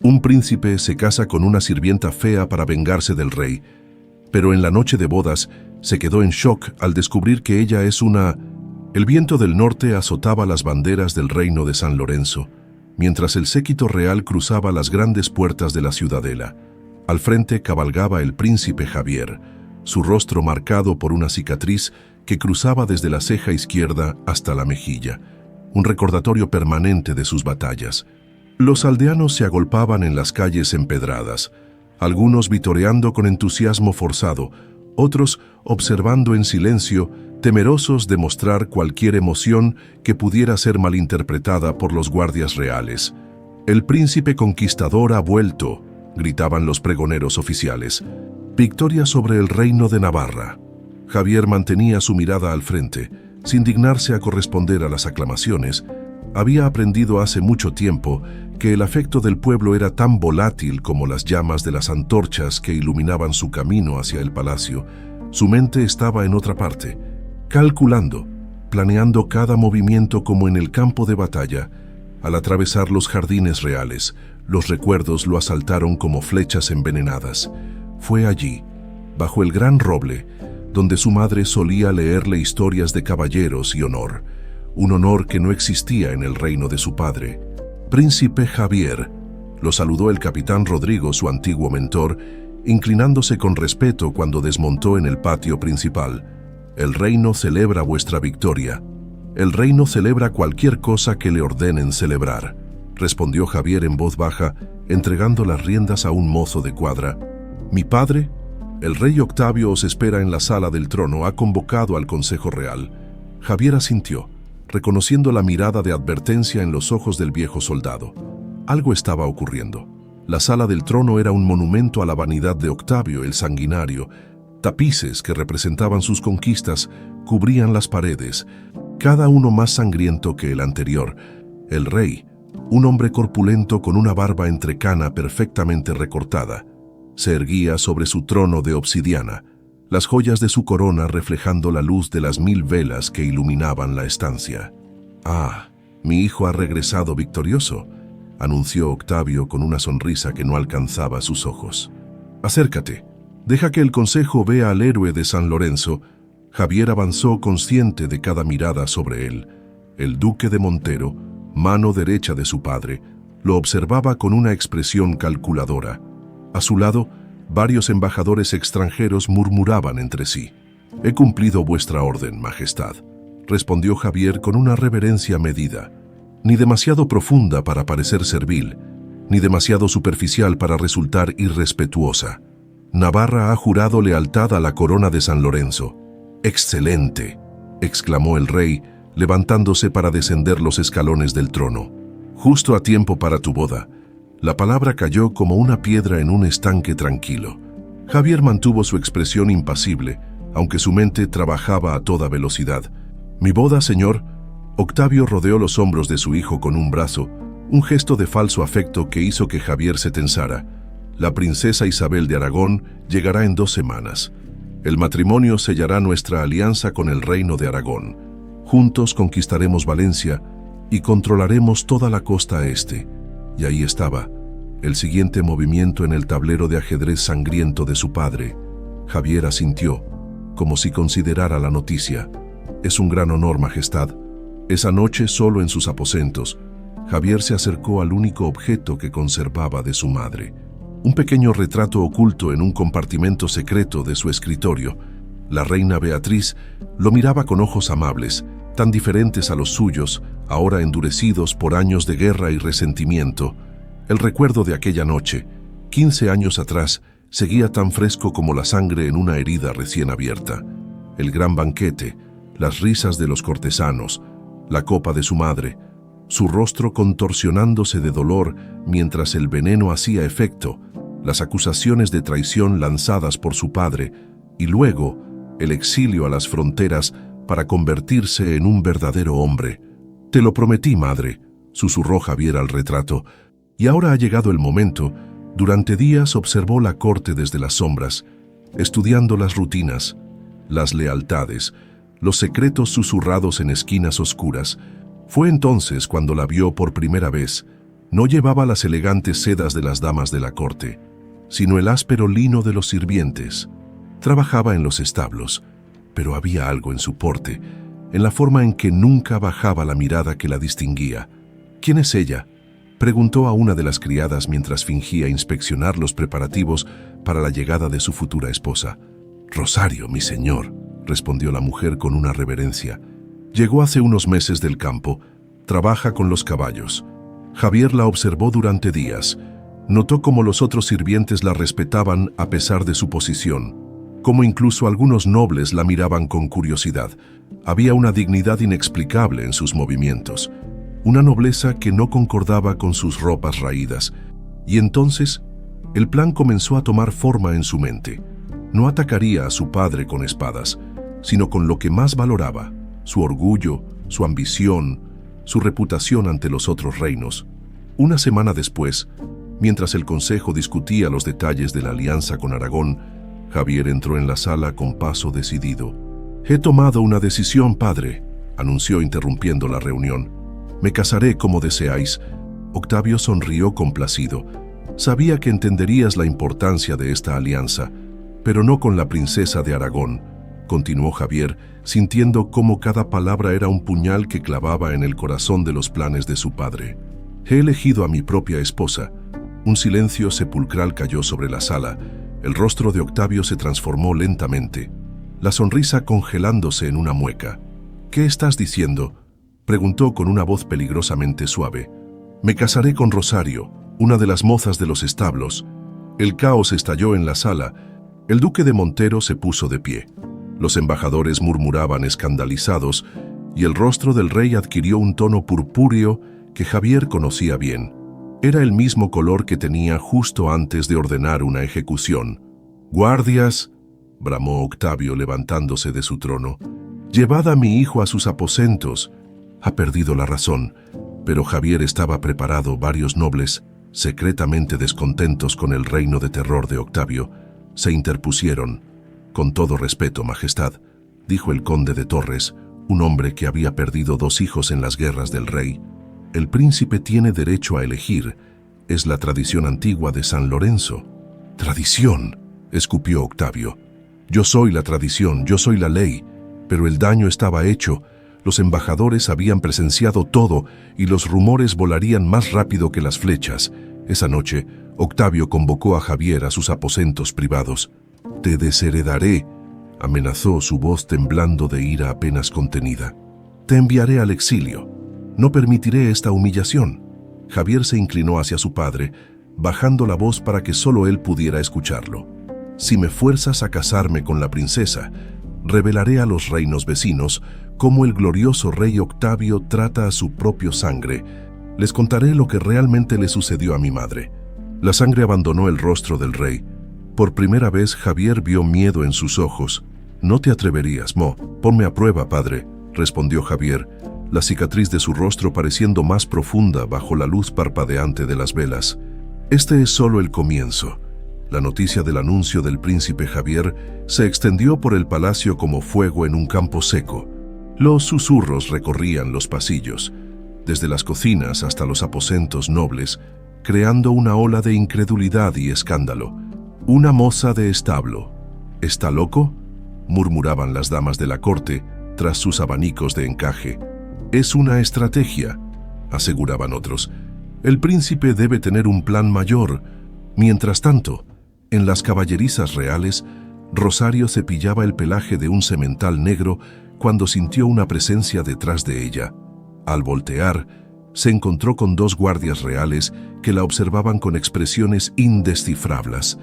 Un príncipe se casa con una sirvienta fea para vengarse del rey, pero en la noche de bodas se quedó en shock al descubrir que ella es una... El viento del norte azotaba las banderas del reino de San Lorenzo, mientras el séquito real cruzaba las grandes puertas de la ciudadela. Al frente cabalgaba el príncipe Javier, su rostro marcado por una cicatriz que cruzaba desde la ceja izquierda hasta la mejilla, un recordatorio permanente de sus batallas. Los aldeanos se agolpaban en las calles empedradas, algunos vitoreando con entusiasmo forzado, otros observando en silencio, temerosos de mostrar cualquier emoción que pudiera ser malinterpretada por los guardias reales. «El príncipe conquistador ha vuelto», gritaban los pregoneros oficiales. «Victoria sobre el reino de Navarra». Javier mantenía su mirada al frente, sin dignarse a corresponder a las aclamaciones. Había aprendido hace mucho tiempo que el afecto del pueblo era tan volátil como las llamas de las antorchas que iluminaban su camino hacia el palacio. Su mente estaba en otra parte, calculando, planeando cada movimiento como en el campo de batalla. Al atravesar los jardines reales, los recuerdos lo asaltaron como flechas envenenadas. Fue allí, bajo el gran roble, donde su madre solía leerle historias de caballeros y honor, un honor que no existía en el reino de su padre. «Príncipe Javier», lo saludó el capitán Rodrigo, su antiguo mentor, inclinándose con respeto cuando desmontó en el patio principal. «El reino celebra vuestra victoria». «El reino celebra cualquier cosa que le ordenen celebrar», respondió Javier en voz baja, entregando las riendas a un mozo de cuadra. «Mi padre, el rey Octavio os espera en la sala del trono, ha convocado al Consejo Real». Javier asintió, reconociendo la mirada de advertencia en los ojos del viejo soldado. Algo estaba ocurriendo. La sala del trono era un monumento a la vanidad de Octavio el Sanguinario. Tapices que representaban sus conquistas cubrían las paredes, cada uno más sangriento que el anterior. El rey, un hombre corpulento con una barba entrecana perfectamente recortada, se erguía sobre su trono de obsidiana, las joyas de su corona reflejando la luz de las 1000 velas que iluminaban la estancia. «Ah, mi hijo ha regresado victorioso», anunció Octavio con una sonrisa que no alcanzaba sus ojos. «Acércate, deja que el consejo vea al héroe de San Lorenzo». Javier avanzó consciente de cada mirada sobre él. El duque de Montero, mano derecha de su padre, lo observaba con una expresión calculadora. A su lado, varios embajadores extranjeros murmuraban entre sí. «He cumplido vuestra orden, Majestad», respondió Javier con una reverencia medida, ni demasiado profunda para parecer servil, ni demasiado superficial para resultar irrespetuosa. «Navarra ha jurado lealtad a la corona de San Lorenzo». «¡Excelente!», exclamó el rey, levantándose para descender los escalones del trono. «Justo a tiempo para tu boda». La palabra cayó como una piedra en un estanque tranquilo. Javier mantuvo su expresión impasible, aunque su mente trabajaba a toda velocidad. «¿Mi boda, señor?». Octavio rodeó los hombros de su hijo con un brazo, un gesto de falso afecto que hizo que Javier se tensara. «La princesa Isabel de Aragón llegará en 2 semanas. El matrimonio sellará nuestra alianza con el reino de Aragón. Juntos conquistaremos Valencia y controlaremos toda la costa este». Y ahí estaba, el siguiente movimiento en el tablero de ajedrez sangriento de su padre. Javier asintió, como si considerara la noticia. «Es un gran honor, Majestad». Esa noche, solo en sus aposentos, Javier se acercó al único objeto que conservaba de su madre. Un pequeño retrato oculto en un compartimento secreto de su escritorio. La reina Beatriz lo miraba con ojos amables, tan diferentes a los suyos, ahora endurecidos por años de guerra y resentimiento. El recuerdo de aquella noche, 15 años atrás, seguía tan fresco como la sangre en una herida recién abierta. El gran banquete, las risas de los cortesanos, la copa de su madre, su rostro contorsionándose de dolor mientras el veneno hacía efecto, las acusaciones de traición lanzadas por su padre, y luego el exilio a las fronteras para convertirse en un verdadero hombre. «Te lo prometí, madre», susurró Javier al retrato, y ahora ha llegado el momento. Durante días observó la corte desde las sombras, estudiando las rutinas, las lealtades, los secretos susurrados en esquinas oscuras. Fue entonces cuando la vio por primera vez, No llevaba las elegantes sedas de las damas de la corte, sino el áspero lino de los sirvientes. Trabajaba en los establos, pero había algo en su porte, en la forma en que nunca bajaba la mirada que la distinguía. «¿Quién es ella?», preguntó a una de las criadas mientras fingía inspeccionar los preparativos para la llegada de su futura esposa. «Rosario, mi señor», respondió la mujer con una reverencia. «Llegó hace unos meses del campo, trabaja con los caballos». Javier la observó durante días. Notó cómo los otros sirvientes la respetaban a pesar de su posición, cómo incluso algunos nobles la miraban con curiosidad. Había una dignidad inexplicable en sus movimientos, una nobleza que no concordaba con sus ropas raídas. Y entonces, el plan comenzó a tomar forma en su mente. No atacaría a su padre con espadas, sino con lo que más valoraba: su orgullo, su ambición, su reputación ante los otros reinos. Una semana después, mientras el consejo discutía los detalles de la alianza con Aragón, Javier entró en la sala con paso decidido. «He tomado una decisión, padre», anunció interrumpiendo la reunión. «Me casaré como deseáis». Octavio sonrió complacido. «Sabía que entenderías la importancia de esta alianza, pero no con la princesa de Aragón», continuó Javier, sintiendo cómo cada palabra era un puñal que clavaba en el corazón de los planes de su padre. «He elegido a mi propia esposa». Un silencio sepulcral cayó sobre la sala. El rostro de Octavio se transformó lentamente, la sonrisa congelándose en una mueca. «¿Qué estás diciendo?», preguntó con una voz peligrosamente suave. «Me casaré con Rosario, una de las mozas de los establos». El caos estalló en la sala. El duque de Montero se puso de pie. Los embajadores murmuraban escandalizados, y el rostro del rey adquirió un tono purpúreo que Javier conocía bien. Era el mismo color que tenía justo antes de ordenar una ejecución. «¡Guardias!», bramó Octavio levantándose de su trono. «Llevad a mi hijo a sus aposentos». Ha perdido la razón, pero Javier estaba preparado. Varios nobles, secretamente descontentos con el reino de terror de Octavio, se interpusieron. «Con todo respeto, Majestad», dijo el conde de Torres, un hombre que había perdido 2 hijos en las guerras del rey. «El príncipe tiene derecho a elegir. Es la tradición antigua de San Lorenzo». «¿Tradición?», escupió Octavio. «Yo soy la tradición, yo soy la ley». Pero el daño estaba hecho. Los embajadores habían presenciado todo y los rumores volarían más rápido que las flechas. Esa noche, Octavio convocó a Javier a sus aposentos privados. «Te desheredaré», amenazó, su voz temblando de ira apenas contenida. «Te enviaré al exilio. No permitiré esta humillación». Javier se inclinó hacia su padre, bajando la voz para que solo él pudiera escucharlo. «Si me fuerzas a casarme con la princesa, revelaré a los reinos vecinos cómo el glorioso rey Octavio trata a su propio sangre. Les contaré lo que realmente le sucedió a mi madre». La sangre abandonó el rostro del rey. Por primera vez Javier vio miedo en sus ojos. «No te atreverías, Mo. Ponme a prueba, padre», respondió Javier, la cicatriz de su rostro pareciendo más profunda bajo la luz parpadeante de las velas. «Este es solo el comienzo». La noticia del anuncio del príncipe Javier se extendió por el palacio como fuego en un campo seco. Los susurros recorrían los pasillos, desde las cocinas hasta los aposentos nobles, creando una ola de incredulidad y escándalo. «Una moza de establo. ¿Está loco?», murmuraban las damas de la corte tras sus abanicos de encaje. «Es una estrategia», aseguraban otros. «El príncipe debe tener un plan mayor». Mientras tanto, en las caballerizas reales, Rosario cepillaba el pelaje de un semental negro cuando sintió una presencia detrás de ella. Al voltear, se encontró con 2 guardias reales que la observaban con expresiones indescifrables.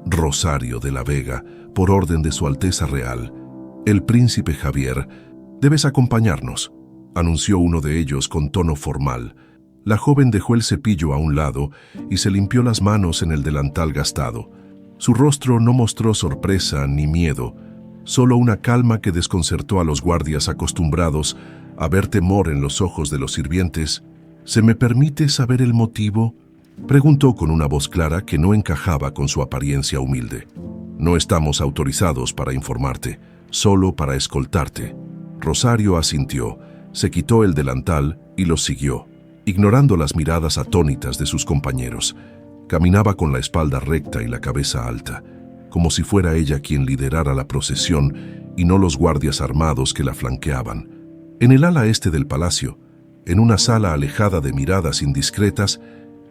«Rosario de la Vega, por orden de Su Alteza Real. El príncipe Javier, debes acompañarnos», anunció uno de ellos con tono formal. La joven dejó el cepillo a un lado y se limpió las manos en el delantal gastado. Su rostro no mostró sorpresa ni miedo, solo una calma que desconcertó a los guardias acostumbrados a ver temor en los ojos de los sirvientes. «¿Se me permite saber el motivo?», preguntó con una voz clara que no encajaba con su apariencia humilde. «No estamos autorizados para informarte, solo para escoltarte». Rosario asintió, se quitó el delantal y los siguió. ignorando las miradas atónitas de sus compañeros. Caminaba con la espalda recta y la cabeza alta, como si fuera ella quien liderara la procesión y no los guardias armados que la flanqueaban. En el ala este del palacio, en una sala alejada de miradas indiscretas,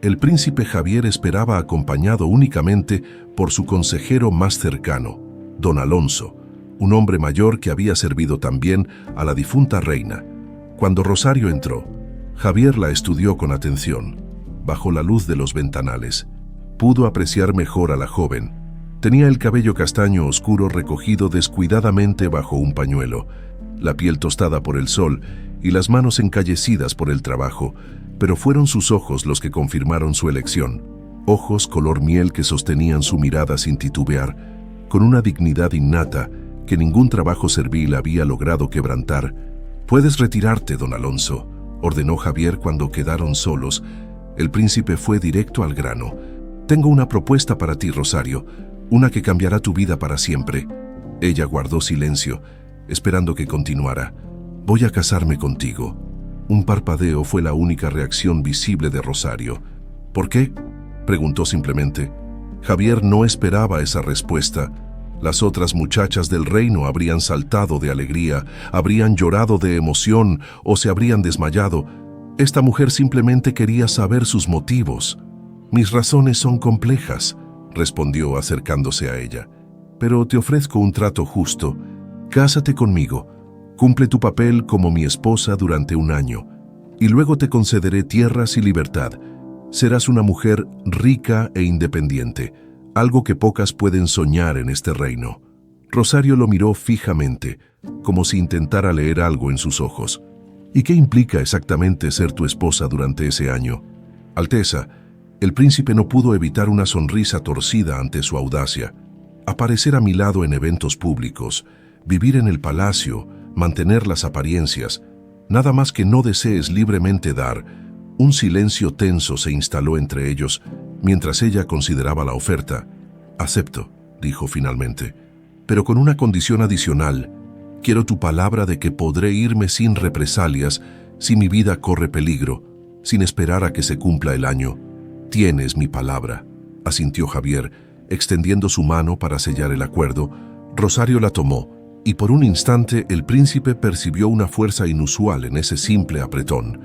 el príncipe Javier esperaba acompañado únicamente por su consejero más cercano, don Alonso, un hombre mayor que había servido también a la difunta reina. Cuando Rosario entró, Javier la estudió con atención. Bajo la luz de los ventanales, pudo apreciar mejor a la joven. Tenía el cabello castaño oscuro recogido descuidadamente bajo un pañuelo, la piel tostada por el sol y las manos encallecidas por el trabajo, pero fueron sus ojos los que confirmaron su elección. Ojos color miel que sostenían su mirada sin titubear, con una dignidad innata que ningún trabajo servil había logrado quebrantar. «Puedes retirarte, don Alonso», ordenó Javier cuando quedaron solos. El príncipe fue directo al grano. «Tengo una propuesta para ti, Rosario, una que cambiará tu vida para siempre». Ella guardó silencio, esperando que continuara. «Voy a casarme contigo». Un parpadeo fue la única reacción visible de Rosario. «¿Por qué?», preguntó simplemente. Javier no esperaba esa respuesta. Las otras muchachas del reino habrían saltado de alegría, habrían llorado de emoción o se habrían desmayado. Esta mujer simplemente quería saber sus motivos. «Mis razones son complejas», respondió acercándose a ella. «Pero te ofrezco un trato justo. Cásate conmigo. Cumple tu papel como mi esposa durante un año, y luego te concederé tierras y libertad. Serás una mujer rica e independiente, algo que pocas pueden soñar en este reino». Rosario lo miró fijamente, como si intentara leer algo en sus ojos. «¿Y qué implica exactamente ser tu esposa durante ese año?» «Alteza», el príncipe no pudo evitar una sonrisa torcida ante su audacia. «Aparecer a mi lado en eventos públicos, vivir en el palacio, mantener las apariencias, nada más que no desees libremente dar». Un silencio tenso se instaló entre ellos, mientras ella consideraba la oferta. «Acepto», dijo finalmente, «pero con una condición adicional. Quiero tu palabra de que podré irme sin represalias si mi vida corre peligro, sin esperar a que se cumpla el año». «Tienes mi palabra», asintió Javier, extendiendo su mano para sellar el acuerdo. Rosario la tomó, y por un instante el príncipe percibió una fuerza inusual en ese simple apretón.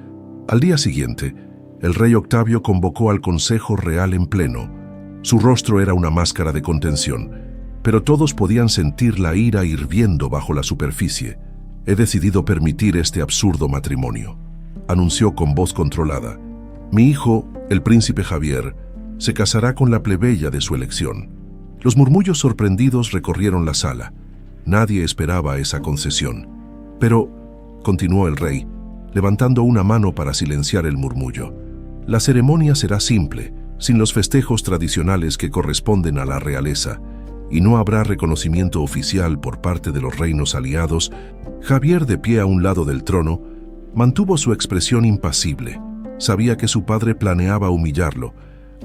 Al día siguiente, el rey Octavio convocó al Consejo Real en pleno. Su rostro era una máscara de contención, pero todos podían sentir la ira hirviendo bajo la superficie. «He decidido permitir este absurdo matrimonio», anunció con voz controlada. «Mi hijo, el príncipe Javier, se casará con la plebeya de su elección». Los murmullos sorprendidos recorrieron la sala. Nadie esperaba esa concesión. «Pero», continuó el rey, levantando una mano para silenciar el murmullo, «la ceremonia será simple, sin los festejos tradicionales que corresponden a la realeza, y no habrá reconocimiento oficial por parte de los reinos aliados». Javier, de pie a un lado del trono, mantuvo su expresión impasible. Sabía que su padre planeaba humillarlo,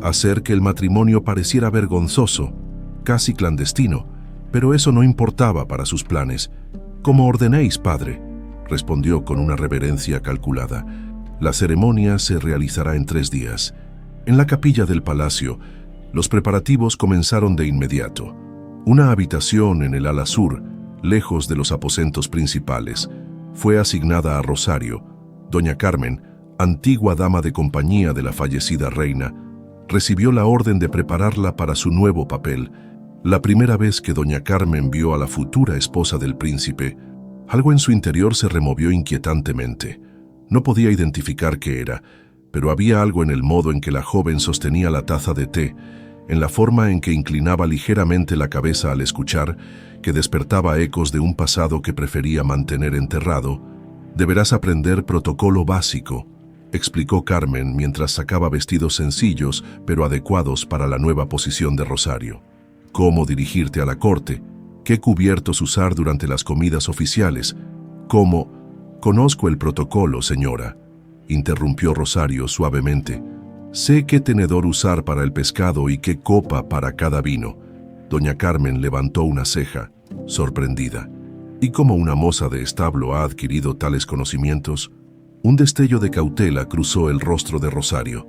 hacer que el matrimonio pareciera vergonzoso, casi clandestino, pero eso no importaba para sus planes. «Como ordenéis, padre», respondió con una reverencia calculada. «La ceremonia se realizará en 3 días. En la capilla del palacio, los preparativos comenzaron de inmediato. Una habitación en el ala sur, lejos de los aposentos principales, fue asignada a Rosario. Doña Carmen, antigua dama de compañía de la fallecida reina, recibió la orden de prepararla para su nuevo papel. La primera vez que doña Carmen vio a la futura esposa del príncipe, algo en su interior se removió inquietantemente. No podía identificar qué era, pero había algo en el modo en que la joven sostenía la taza de té, en la forma en que inclinaba ligeramente la cabeza al escuchar, que despertaba ecos de un pasado que prefería mantener enterrado. «Deberás aprender protocolo básico», explicó Carmen mientras sacaba vestidos sencillos pero adecuados para la nueva posición de Rosario. «Cómo dirigirte a la corte, qué cubiertos usar durante las comidas oficiales, cómo...». «Conozco el protocolo, señora», interrumpió Rosario suavemente. «Sé qué tenedor usar para el pescado y qué copa para cada vino». Doña Carmen levantó una ceja, sorprendida. «¿Y cómo una moza de establo ha adquirido tales conocimientos?». Un destello de cautela cruzó el rostro de Rosario.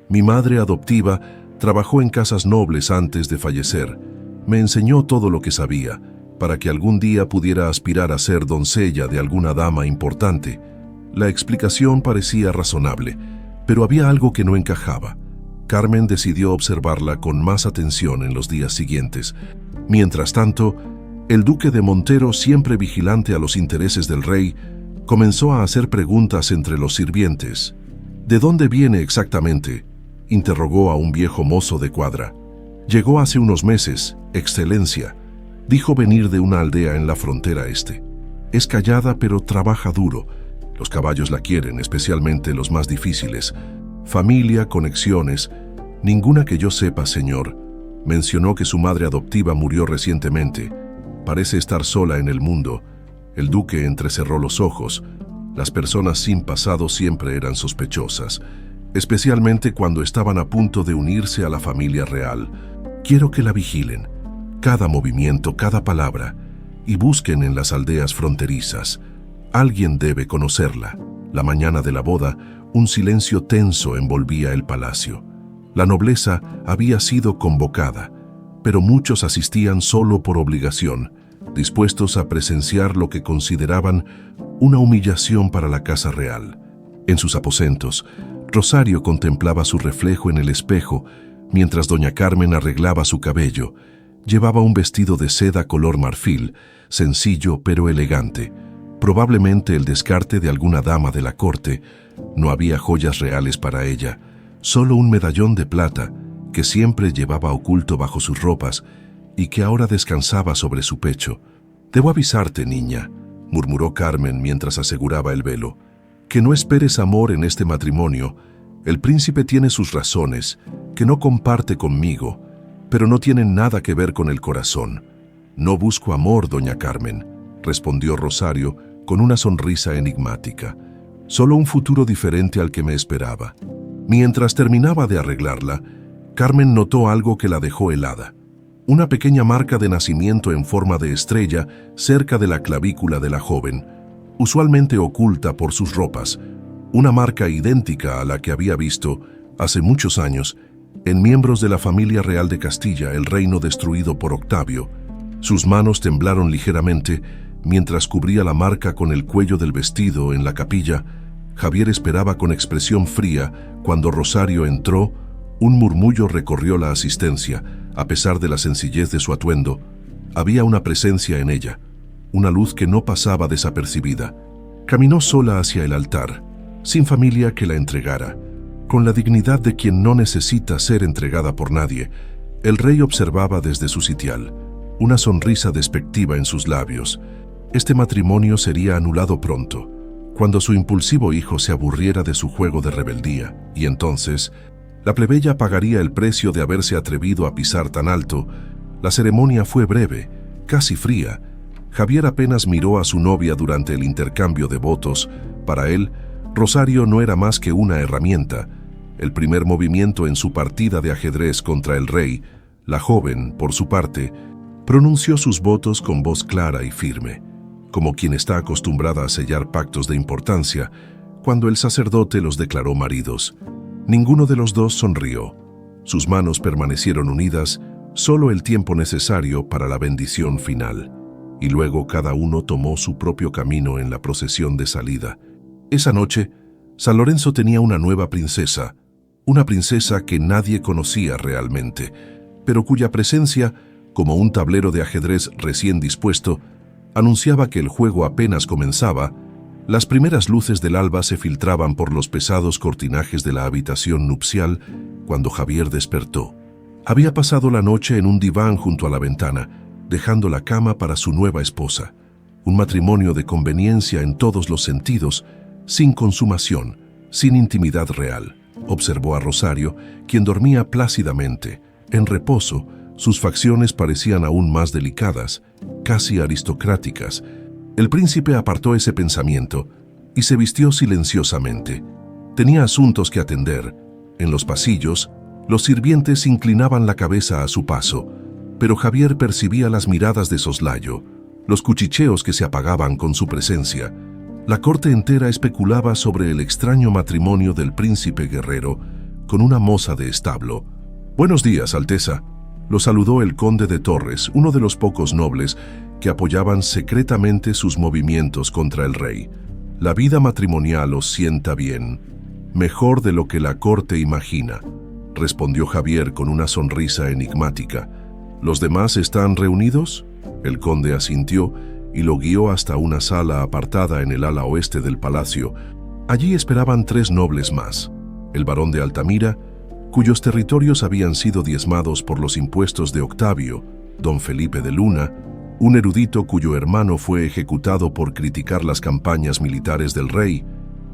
Mi madre adoptiva trabajó en casas nobles antes de fallecer. Me enseñó todo lo que sabía, para que algún día pudiera aspirar a ser doncella de alguna dama importante. La explicación parecía razonable, pero había algo que no encajaba. Carmen decidió observarla con más atención en los días siguientes. Mientras tanto, el duque de Montero, siempre vigilante a los intereses del rey, comenzó a hacer preguntas entre los sirvientes. ¿De dónde viene exactamente?, interrogó a un viejo mozo de cuadra. Llegó hace unos meses, Excelencia. Dijo venir de una aldea en la frontera este. Es callada pero trabaja duro. Los caballos la quieren, especialmente los más difíciles. Familia, conexiones, ninguna que yo sepa, señor. Mencionó que su madre adoptiva murió recientemente. Parece estar sola en el mundo. El duque entrecerró los ojos. Las personas sin pasado siempre eran sospechosas, especialmente cuando estaban a punto de unirse a la familia real. Quiero que la vigilen, cada movimiento, cada palabra, y busquen en las aldeas fronterizas. Alguien debe conocerla. La mañana de la boda, un silencio tenso envolvía el palacio. La nobleza había sido convocada, pero muchos asistían solo por obligación, dispuestos a presenciar lo que consideraban una humillación para la casa real. En sus aposentos, Rosario contemplaba su reflejo en el espejo, mientras doña Carmen arreglaba su cabello. Llevaba un vestido de seda color marfil, sencillo pero elegante, probablemente el descarte de alguna dama de la corte. No había joyas reales para ella, solo un medallón de plata que siempre llevaba oculto bajo sus ropas y que ahora descansaba sobre su pecho. «Debo avisarte, niña», murmuró Carmen mientras aseguraba el velo, «que no esperes amor en este matrimonio. El príncipe tiene sus razones, que no comparte conmigo, pero no tienen nada que ver con el corazón». «No busco amor, doña Carmen», respondió Rosario con una sonrisa enigmática. «Solo un futuro diferente al que me esperaba». Mientras terminaba de arreglarla, Carmen notó algo que la dejó helada. Una pequeña marca de nacimiento en forma de estrella cerca de la clavícula de la joven, usualmente oculta por sus ropas, una marca idéntica a la que había visto hace muchos años en miembros de la familia real de Castilla, el reino destruido por Octavio. Sus manos temblaron ligeramente mientras cubría la marca con el cuello del vestido en la capilla. Javier esperaba con expresión fría. Cuando Rosario entró, un murmullo recorrió la asistencia. A pesar de la sencillez de su atuendo, había una presencia en ella, una luz que no pasaba desapercibida. Caminó sola hacia el altar, sin familia que la entregara, con la dignidad de quien no necesita ser entregada por nadie. El rey observaba desde su sitial, una sonrisa despectiva en sus labios. Este matrimonio sería anulado pronto, cuando su impulsivo hijo se aburriera de su juego de rebeldía, y entonces la plebeya pagaría el precio de haberse atrevido a pisar tan alto. La ceremonia fue breve, casi fría. Javier apenas miró a su novia durante el intercambio de votos. Para él, Rosario no era más que una herramienta. El primer movimiento en su partida de ajedrez contra el rey, la joven, por su parte, pronunció sus votos con voz clara y firme, como quien está acostumbrada a sellar pactos de importancia, cuando el sacerdote los declaró maridos. Ninguno de los dos sonrió. Sus manos permanecieron unidas solo el tiempo necesario para la bendición final, y luego cada uno tomó su propio camino en la procesión de salida. Esa noche, San Lorenzo tenía una nueva princesa, una princesa que nadie conocía realmente, pero cuya presencia, como un tablero de ajedrez recién dispuesto, anunciaba que el juego apenas comenzaba. Las primeras luces del alba se filtraban por los pesados cortinajes de la habitación nupcial cuando Javier despertó. Había pasado la noche en un diván junto a la ventana, dejando la cama para su nueva esposa. Un matrimonio de conveniencia en todos los sentidos, sin consumación, sin intimidad real. Observó a Rosario, quien dormía plácidamente. En reposo, sus facciones parecían aún más delicadas, casi aristocráticas. El príncipe apartó ese pensamiento y se vistió silenciosamente. Tenía asuntos que atender. En los pasillos, los sirvientes inclinaban la cabeza a su paso, pero Javier percibía las miradas de soslayo, los cuchicheos que se apagaban con su presencia. La corte entera especulaba sobre el extraño matrimonio del príncipe guerrero con una moza de establo. «Buenos días, Alteza», lo saludó el conde de Torres, uno de los pocos nobles que apoyaban secretamente sus movimientos contra el rey. «La vida matrimonial os sienta bien, mejor de lo que la corte imagina», respondió Javier con una sonrisa enigmática. «¿Los demás están reunidos?». El conde asintió y lo guió hasta una sala apartada en el ala oeste del palacio. Allí esperaban 3 nobles más: el barón de Altamira, cuyos territorios habían sido diezmados por los impuestos de Octavio; don Felipe de Luna, un erudito cuyo hermano fue ejecutado por criticar las campañas militares del rey;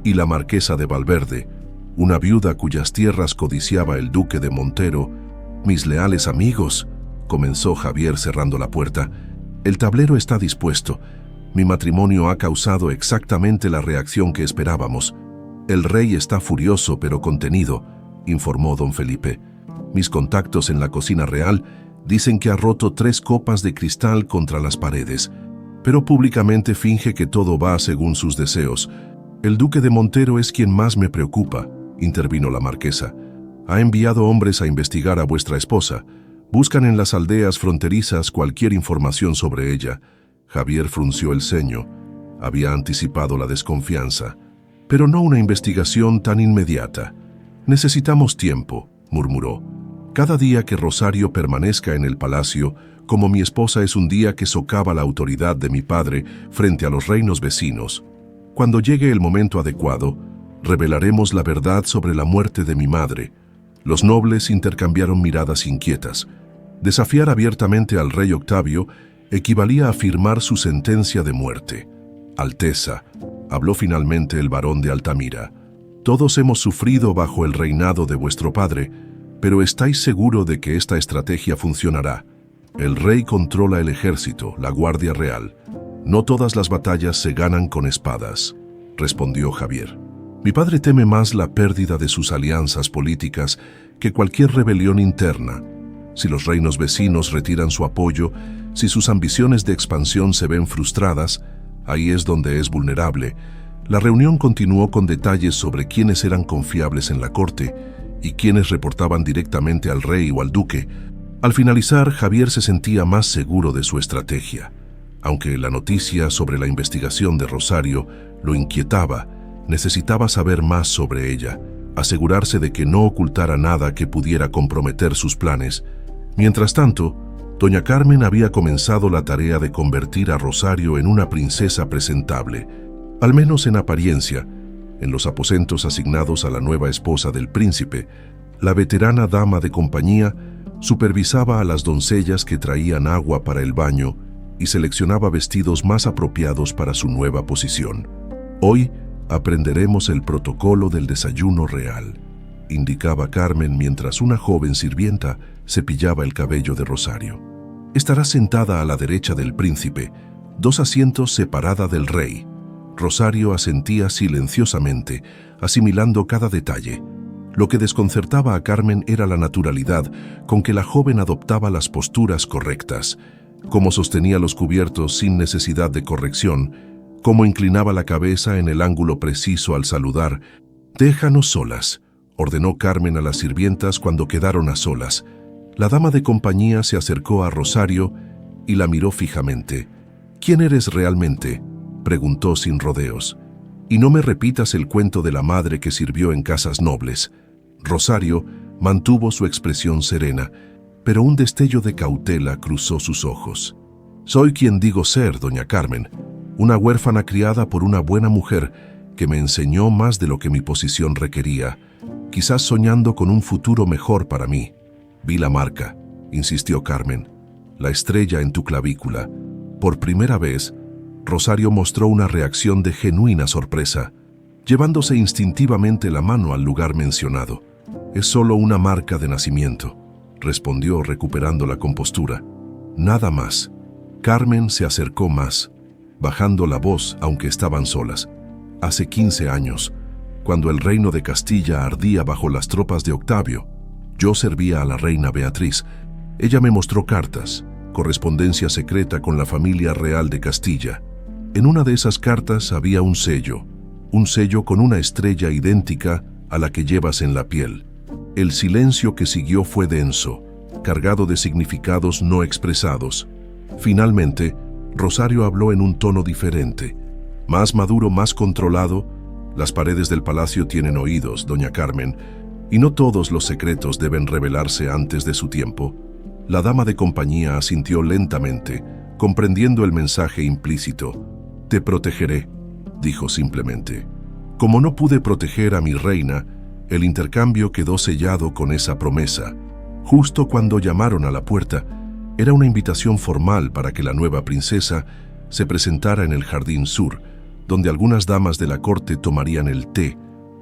y la marquesa de Valverde, una viuda cuyas tierras codiciaba el duque de Montero. «Mis leales amigos», comenzó Javier cerrando la puerta, «el tablero está dispuesto. Mi matrimonio ha causado exactamente la reacción que esperábamos. El rey está furioso pero contenido», informó don Felipe. «Mis contactos en la cocina real dicen que ha roto 3 copas de cristal contra las paredes, pero públicamente finge que todo va según sus deseos. El duque de Montero es quien más me preocupa», intervino la marquesa. «Ha enviado hombres a investigar a vuestra esposa. Buscan en las aldeas fronterizas cualquier información sobre ella». Javier frunció el ceño. Había anticipado la desconfianza. «Pero no una investigación tan inmediata. Necesitamos tiempo», murmuró. «Cada día que Rosario permanezca en el palacio, como mi esposa, es un día que socava la autoridad de mi padre frente a los reinos vecinos. Cuando llegue el momento adecuado, revelaremos la verdad sobre la muerte de mi madre». Los nobles intercambiaron miradas inquietas. Desafiar abiertamente al rey Octavio equivalía a firmar su sentencia de muerte. «Alteza», habló finalmente el barón de Altamira, «todos hemos sufrido bajo el reinado de vuestro padre, pero ¿estáis seguro de que esta estrategia funcionará? El rey controla el ejército, la guardia real. No todas las batallas se ganan con espadas», respondió Javier. «Mi padre teme más la pérdida de sus alianzas políticas que cualquier rebelión interna. Si los reinos vecinos retiran su apoyo, si sus ambiciones de expansión se ven frustradas, ahí es donde es vulnerable». La reunión continuó con detalles sobre quiénes eran confiables en la corte y quiénes reportaban directamente al rey o al duque. Al finalizar, Javier se sentía más seguro de su estrategia. Aunque la noticia sobre la investigación de Rosario lo inquietaba, necesitaba saber más sobre ella, asegurarse de que no ocultara nada que pudiera comprometer sus planes. Mientras tanto, doña Carmen había comenzado la tarea de convertir a Rosario en una princesa presentable, al menos en apariencia. En los aposentos asignados a la nueva esposa del príncipe, la veterana dama de compañía supervisaba a las doncellas que traían agua para el baño y seleccionaba vestidos más apropiados para su nueva posición. «Hoy aprenderemos el protocolo del desayuno real», indicaba Carmen mientras una joven sirvienta cepillaba el cabello de Rosario. «Estará sentada a la derecha del príncipe, 2 asientos separada del rey». Rosario asentía silenciosamente, asimilando cada detalle. Lo que desconcertaba a Carmen era la naturalidad con que la joven adoptaba las posturas correctas, cómo sostenía los cubiertos sin necesidad de corrección, cómo inclinaba la cabeza en el ángulo preciso al saludar. «Déjanos solas», ordenó Carmen a las sirvientas cuando quedaron a solas. La dama de compañía se acercó a Rosario y la miró fijamente. «¿Quién eres realmente?», preguntó sin rodeos. «Y no me repitas el cuento de la madre que sirvió en casas nobles». Rosario mantuvo su expresión serena, pero un destello de cautela cruzó sus ojos. «Soy quien digo ser, doña Carmen, una huérfana criada por una buena mujer que me enseñó más de lo que mi posición requería, quizás soñando con un futuro mejor para mí». «Vi la marca», insistió Carmen, «la estrella en tu clavícula». Por primera vez, Rosario mostró una reacción de genuina sorpresa, llevándose instintivamente la mano al lugar mencionado. «Es solo una marca de nacimiento», respondió recuperando la compostura. «Nada más». Carmen se acercó más, bajando la voz aunque estaban solas. «Hace 15 años, cuando el reino de Castilla ardía bajo las tropas de Octavio, yo servía a la reina Beatriz. Ella me mostró cartas, correspondencia secreta con la familia real de Castilla. En una de esas cartas había un sello con una estrella idéntica a la que llevas en la piel. El silencio que siguió fue denso, cargado de significados no expresados. Finalmente, Rosario habló en un tono diferente, más maduro, más controlado. Las paredes del palacio tienen oídos, doña Carmen, y no todos los secretos deben revelarse antes de su tiempo. La dama de compañía asintió lentamente, comprendiendo el mensaje implícito. Te protegeré, dijo simplemente. Como no pude proteger a mi reina, el intercambio quedó sellado con esa promesa. Justo cuando llamaron a la puerta, era una invitación formal para que la nueva princesa se presentara en el jardín sur, donde algunas damas de la corte tomarían el té.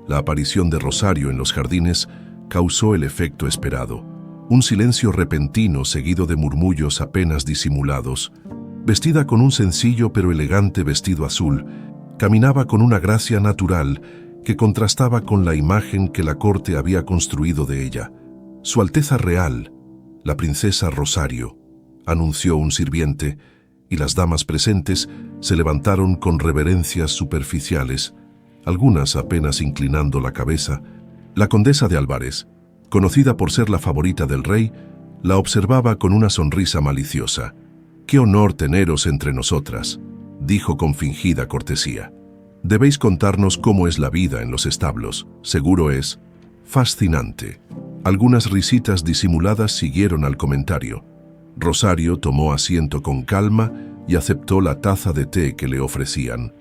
La aparición de Rosario en los jardines causó el efecto esperado. Un silencio repentino seguido de murmullos apenas disimulados. Vestida con un sencillo pero elegante vestido azul, caminaba con una gracia natural que contrastaba con la imagen que la corte había construido de ella. Su Alteza Real, la princesa Rosario, anunció un sirviente, y las damas presentes se levantaron con reverencias superficiales, algunas apenas inclinando la cabeza. La condesa de Álvarez, conocida por ser la favorita del rey, la observaba con una sonrisa maliciosa. «Qué honor teneros entre nosotras», dijo con fingida cortesía. «Debéis contarnos cómo es la vida en los establos. Seguro es fascinante». Algunas risitas disimuladas siguieron al comentario. Rosario tomó asiento con calma y aceptó la taza de té que le ofrecían.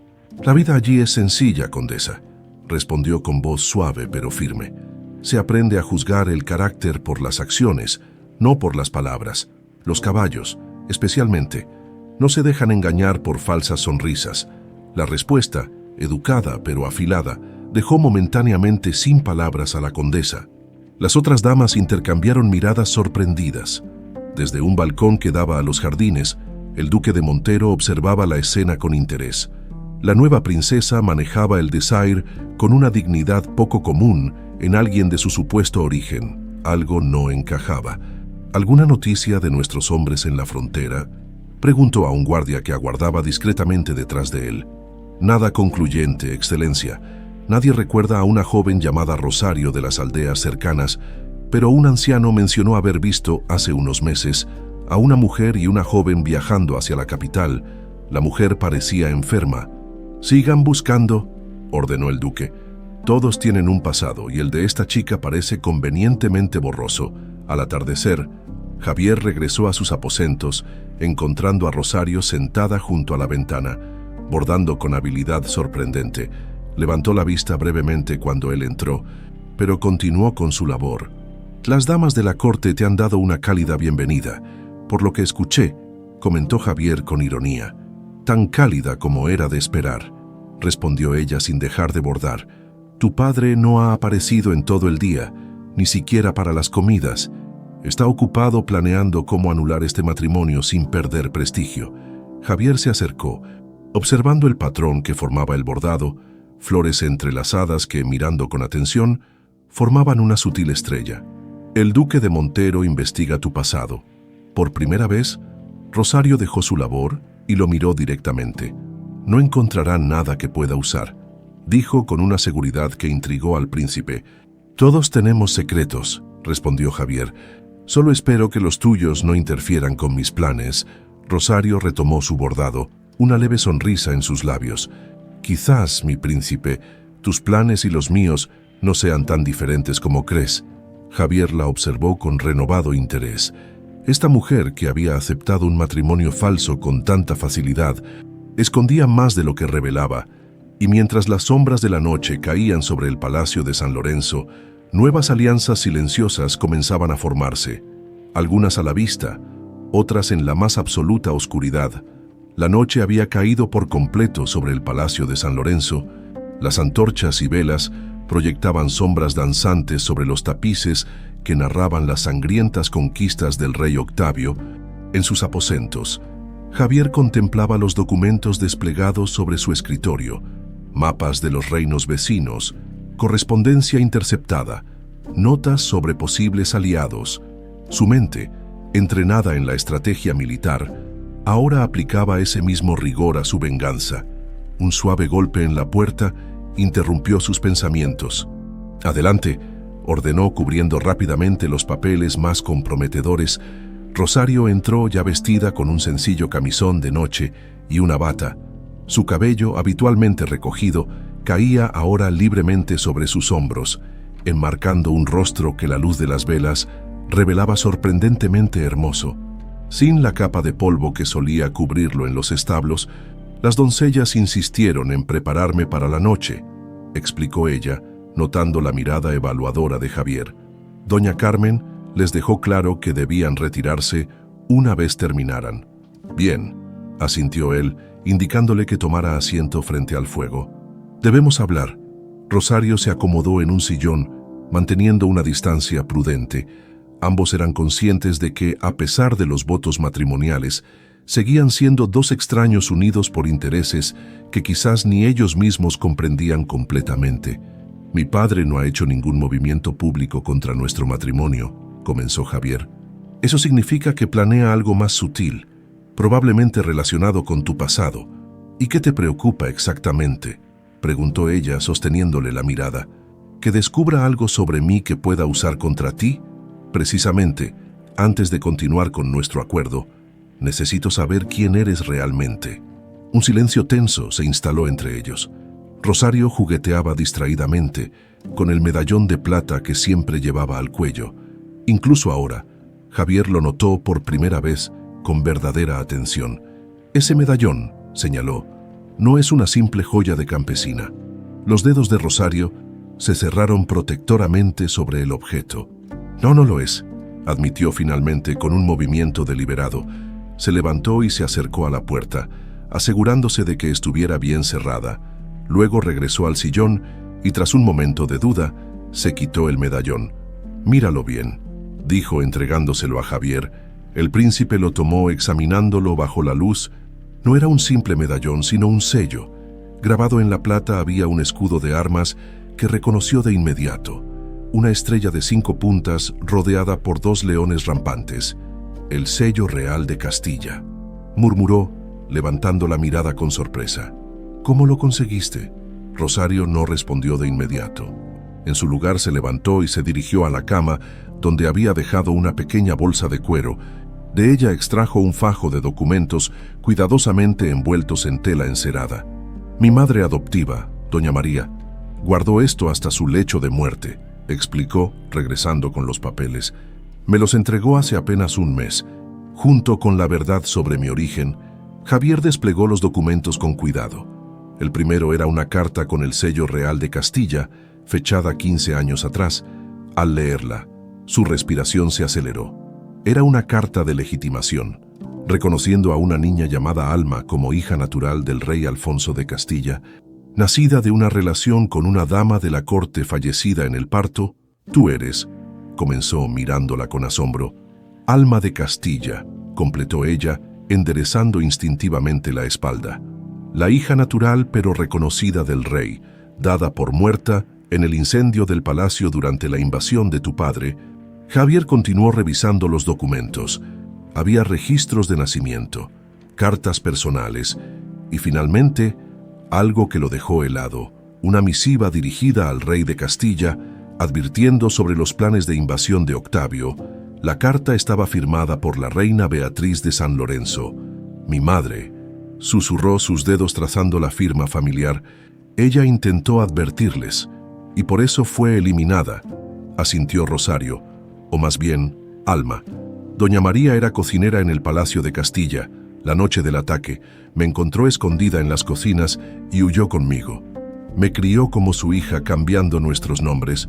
«La vida allí es sencilla, condesa», respondió con voz suave pero firme. «Se aprende a juzgar el carácter por las acciones, no por las palabras. Los caballos, especialmente, no se dejan engañar por falsas sonrisas». La respuesta, educada pero afilada, dejó momentáneamente sin palabras a la condesa. Las otras damas intercambiaron miradas sorprendidas. Desde un balcón que daba a los jardines, el duque de Montero observaba la escena con interés. La nueva princesa manejaba el desaire con una dignidad poco común en alguien de su supuesto origen. Algo no encajaba. ¿Alguna noticia de nuestros hombres en la frontera?, preguntó a un guardia que aguardaba discretamente detrás de él. «Nada concluyente, excelencia. Nadie recuerda a una joven llamada Rosario de las aldeas cercanas, pero un anciano mencionó haber visto hace unos meses a una mujer y una joven viajando hacia la capital. La mujer parecía enferma». «Sigan buscando», ordenó el duque. «Todos tienen un pasado y el de esta chica parece convenientemente borroso». Al atardecer, Javier regresó a sus aposentos, encontrando a Rosario sentada junto a la ventana, bordando con habilidad sorprendente. Levantó la vista brevemente cuando él entró, pero continuó con su labor. «Las damas de la corte te han dado una cálida bienvenida, por lo que escuché», comentó Javier con ironía. «Tan cálida como era de esperar», respondió ella sin dejar de bordar. «Tu padre no ha aparecido en todo el día, ni siquiera para las comidas. Está ocupado planeando cómo anular este matrimonio sin perder prestigio». Javier se acercó, observando el patrón que formaba el bordado, flores entrelazadas que, mirando con atención, formaban una sutil estrella. «El duque de Montero investiga tu pasado». Por primera vez, Rosario dejó su labor y lo miró directamente. «No encontrará nada que pueda usar», dijo con una seguridad que intrigó al príncipe. «Todos tenemos secretos», respondió Javier. «Solo espero que los tuyos no interfieran con mis planes». Rosario retomó su bordado, una leve sonrisa en sus labios. «Quizás, mi príncipe, tus planes y los míos no sean tan diferentes como crees». Javier la observó con renovado interés. Esta mujer, que había aceptado un matrimonio falso con tanta facilidad, escondía más de lo que revelaba, y mientras las sombras de la noche caían sobre el palacio de San Lorenzo, nuevas alianzas silenciosas comenzaban a formarse, algunas a la vista, otras en la más absoluta oscuridad. La noche había caído por completo sobre el palacio de San Lorenzo. Las antorchas y velas proyectaban sombras danzantes sobre los tapices que narraban las sangrientas conquistas del rey Octavio. En sus aposentos, Javier contemplaba los documentos desplegados sobre su escritorio, mapas de los reinos vecinos, correspondencia interceptada, notas sobre posibles aliados. Su mente, entrenada en la estrategia militar, ahora aplicaba ese mismo rigor a su venganza. Un suave golpe en la puerta interrumpió sus pensamientos. «Adelante», ordenó, cubriendo rápidamente los papeles más comprometedores. Rosario entró ya vestida con un sencillo camisón de noche y una bata. Su cabello, habitualmente recogido, caía ahora libremente sobre sus hombros, enmarcando un rostro que la luz de las velas revelaba sorprendentemente hermoso. Sin la capa de polvo que solía cubrirlo en los establos, las doncellas insistieron en prepararme para la noche, explicó ella, notando la mirada evaluadora de Javier. Doña Carmen les dejó claro que debían retirarse una vez terminaran. «Bien», asintió él, indicándole que tomara asiento frente al fuego. «Debemos hablar». Rosario se acomodó en un sillón, manteniendo una distancia prudente. Ambos eran conscientes de que, a pesar de los votos matrimoniales, seguían siendo dos extraños unidos por intereses que quizás ni ellos mismos comprendían completamente. «Mi padre no ha hecho ningún movimiento público contra nuestro matrimonio», comenzó Javier. «Eso significa que planea algo más sutil, probablemente relacionado con tu pasado. ¿Y qué te preocupa exactamente?», preguntó ella, sosteniéndole la mirada. «¿Que descubra algo sobre mí que pueda usar contra ti? Precisamente, antes de continuar con nuestro acuerdo, necesito saber quién eres realmente». Un silencio tenso se instaló entre ellos. Rosario jugueteaba distraídamente con el medallón de plata que siempre llevaba al cuello. Incluso ahora, Javier lo notó por primera vez con verdadera atención. «Ese medallón», señaló, «no es una simple joya de campesina». Los dedos de Rosario se cerraron protectoramente sobre el objeto. «No, no lo es», admitió finalmente con un movimiento deliberado. Se levantó y se acercó a la puerta, asegurándose de que estuviera bien cerrada. Luego regresó al sillón y, tras un momento de duda, se quitó el medallón. «Míralo bien», dijo entregándoselo a Javier. El príncipe lo tomó examinándolo bajo la luz. No era un simple medallón, sino un sello. Grabado en la plata había un escudo de armas que reconoció de inmediato. Una estrella de 5 puntas rodeada por 2 leones rampantes. «El sello real de Castilla», murmuró, levantando la mirada con sorpresa. «¿Cómo lo conseguiste?». Rosario no respondió de inmediato. En su lugar se levantó y se dirigió a la cama, donde había dejado una pequeña bolsa de cuero. De ella extrajo un fajo de documentos cuidadosamente envueltos en tela encerada. «Mi madre adoptiva, doña María, guardó esto hasta su lecho de muerte», explicó, regresando con los papeles. «Me los entregó hace apenas un mes. Junto con la verdad sobre mi origen». Javier desplegó los documentos con cuidado. El primero era una carta con el sello real de Castilla, fechada 15 años atrás. Al leerla, su respiración se aceleró. Era una carta de legitimación, reconociendo a una niña llamada Alma como hija natural del rey Alfonso de Castilla, nacida de una relación con una dama de la corte fallecida en el parto. «Tú eres», comenzó mirándola con asombro. «Alma de Castilla», completó ella, enderezando instintivamente la espalda. «La hija natural pero reconocida del rey, dada por muerta en el incendio del palacio durante la invasión de tu padre». Javier continuó revisando los documentos. Había registros de nacimiento, cartas personales y finalmente algo que lo dejó helado, una misiva dirigida al rey de Castilla, advirtiendo sobre los planes de invasión de Octavio. La carta estaba firmada por la reina Beatriz de San Lorenzo. «Mi madre», susurró, sus dedos trazando la firma familiar. «Ella intentó advertirles, y por eso fue eliminada», asintió Rosario, o más bien, Alma. «Doña María era cocinera en el Palacio de Castilla. La noche del ataque, me encontró escondida en las cocinas y huyó conmigo. Me crió como su hija, cambiando nuestros nombres,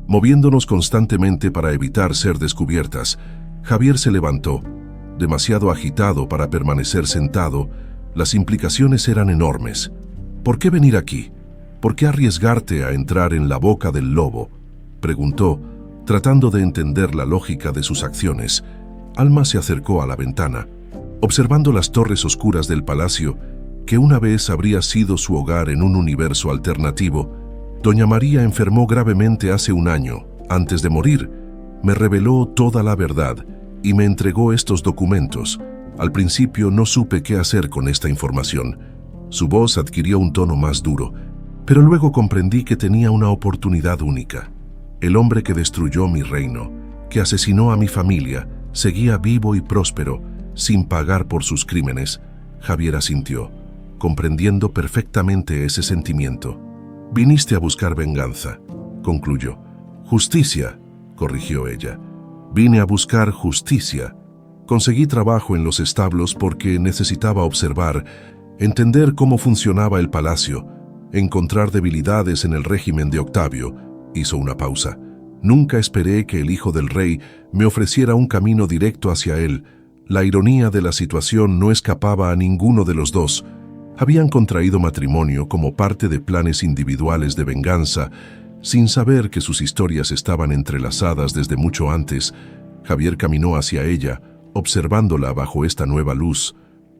moviéndonos constantemente para evitar ser descubiertas». Javier se levantó, demasiado agitado para permanecer sentado. Las implicaciones eran enormes. «¿Por qué venir aquí? ¿Por qué arriesgarte a entrar en la boca del lobo?», preguntó, tratando de entender la lógica de sus acciones. Alma se acercó a la ventana, observando las torres oscuras del palacio, que una vez habría sido su hogar en un universo alternativo. «Doña María enfermó gravemente hace un año. Antes de morir, me reveló toda la verdad y me entregó estos documentos», Al principio no supe qué hacer con esta información. Su voz adquirió un tono más duro, pero luego comprendí que tenía una oportunidad única. El hombre que destruyó mi reino, que asesinó a mi familia, seguía vivo y próspero, sin pagar por sus crímenes. Javier asintió, comprendiendo perfectamente ese sentimiento. «Viniste a buscar venganza», concluyó. «Justicia», corrigió ella. «Vine a buscar justicia. Conseguí trabajo en los establos porque necesitaba observar, entender cómo funcionaba el palacio, encontrar debilidades en el régimen de Octavio». Hizo una pausa. «Nunca esperé que el hijo del rey me ofreciera un camino directo hacia él. La ironía de la situación no escapaba a ninguno de los dos. Habían contraído matrimonio como parte de planes individuales de venganza, sin saber que sus historias estaban entrelazadas desde mucho antes». Javier caminó hacia ella, observándola bajo esta nueva luz.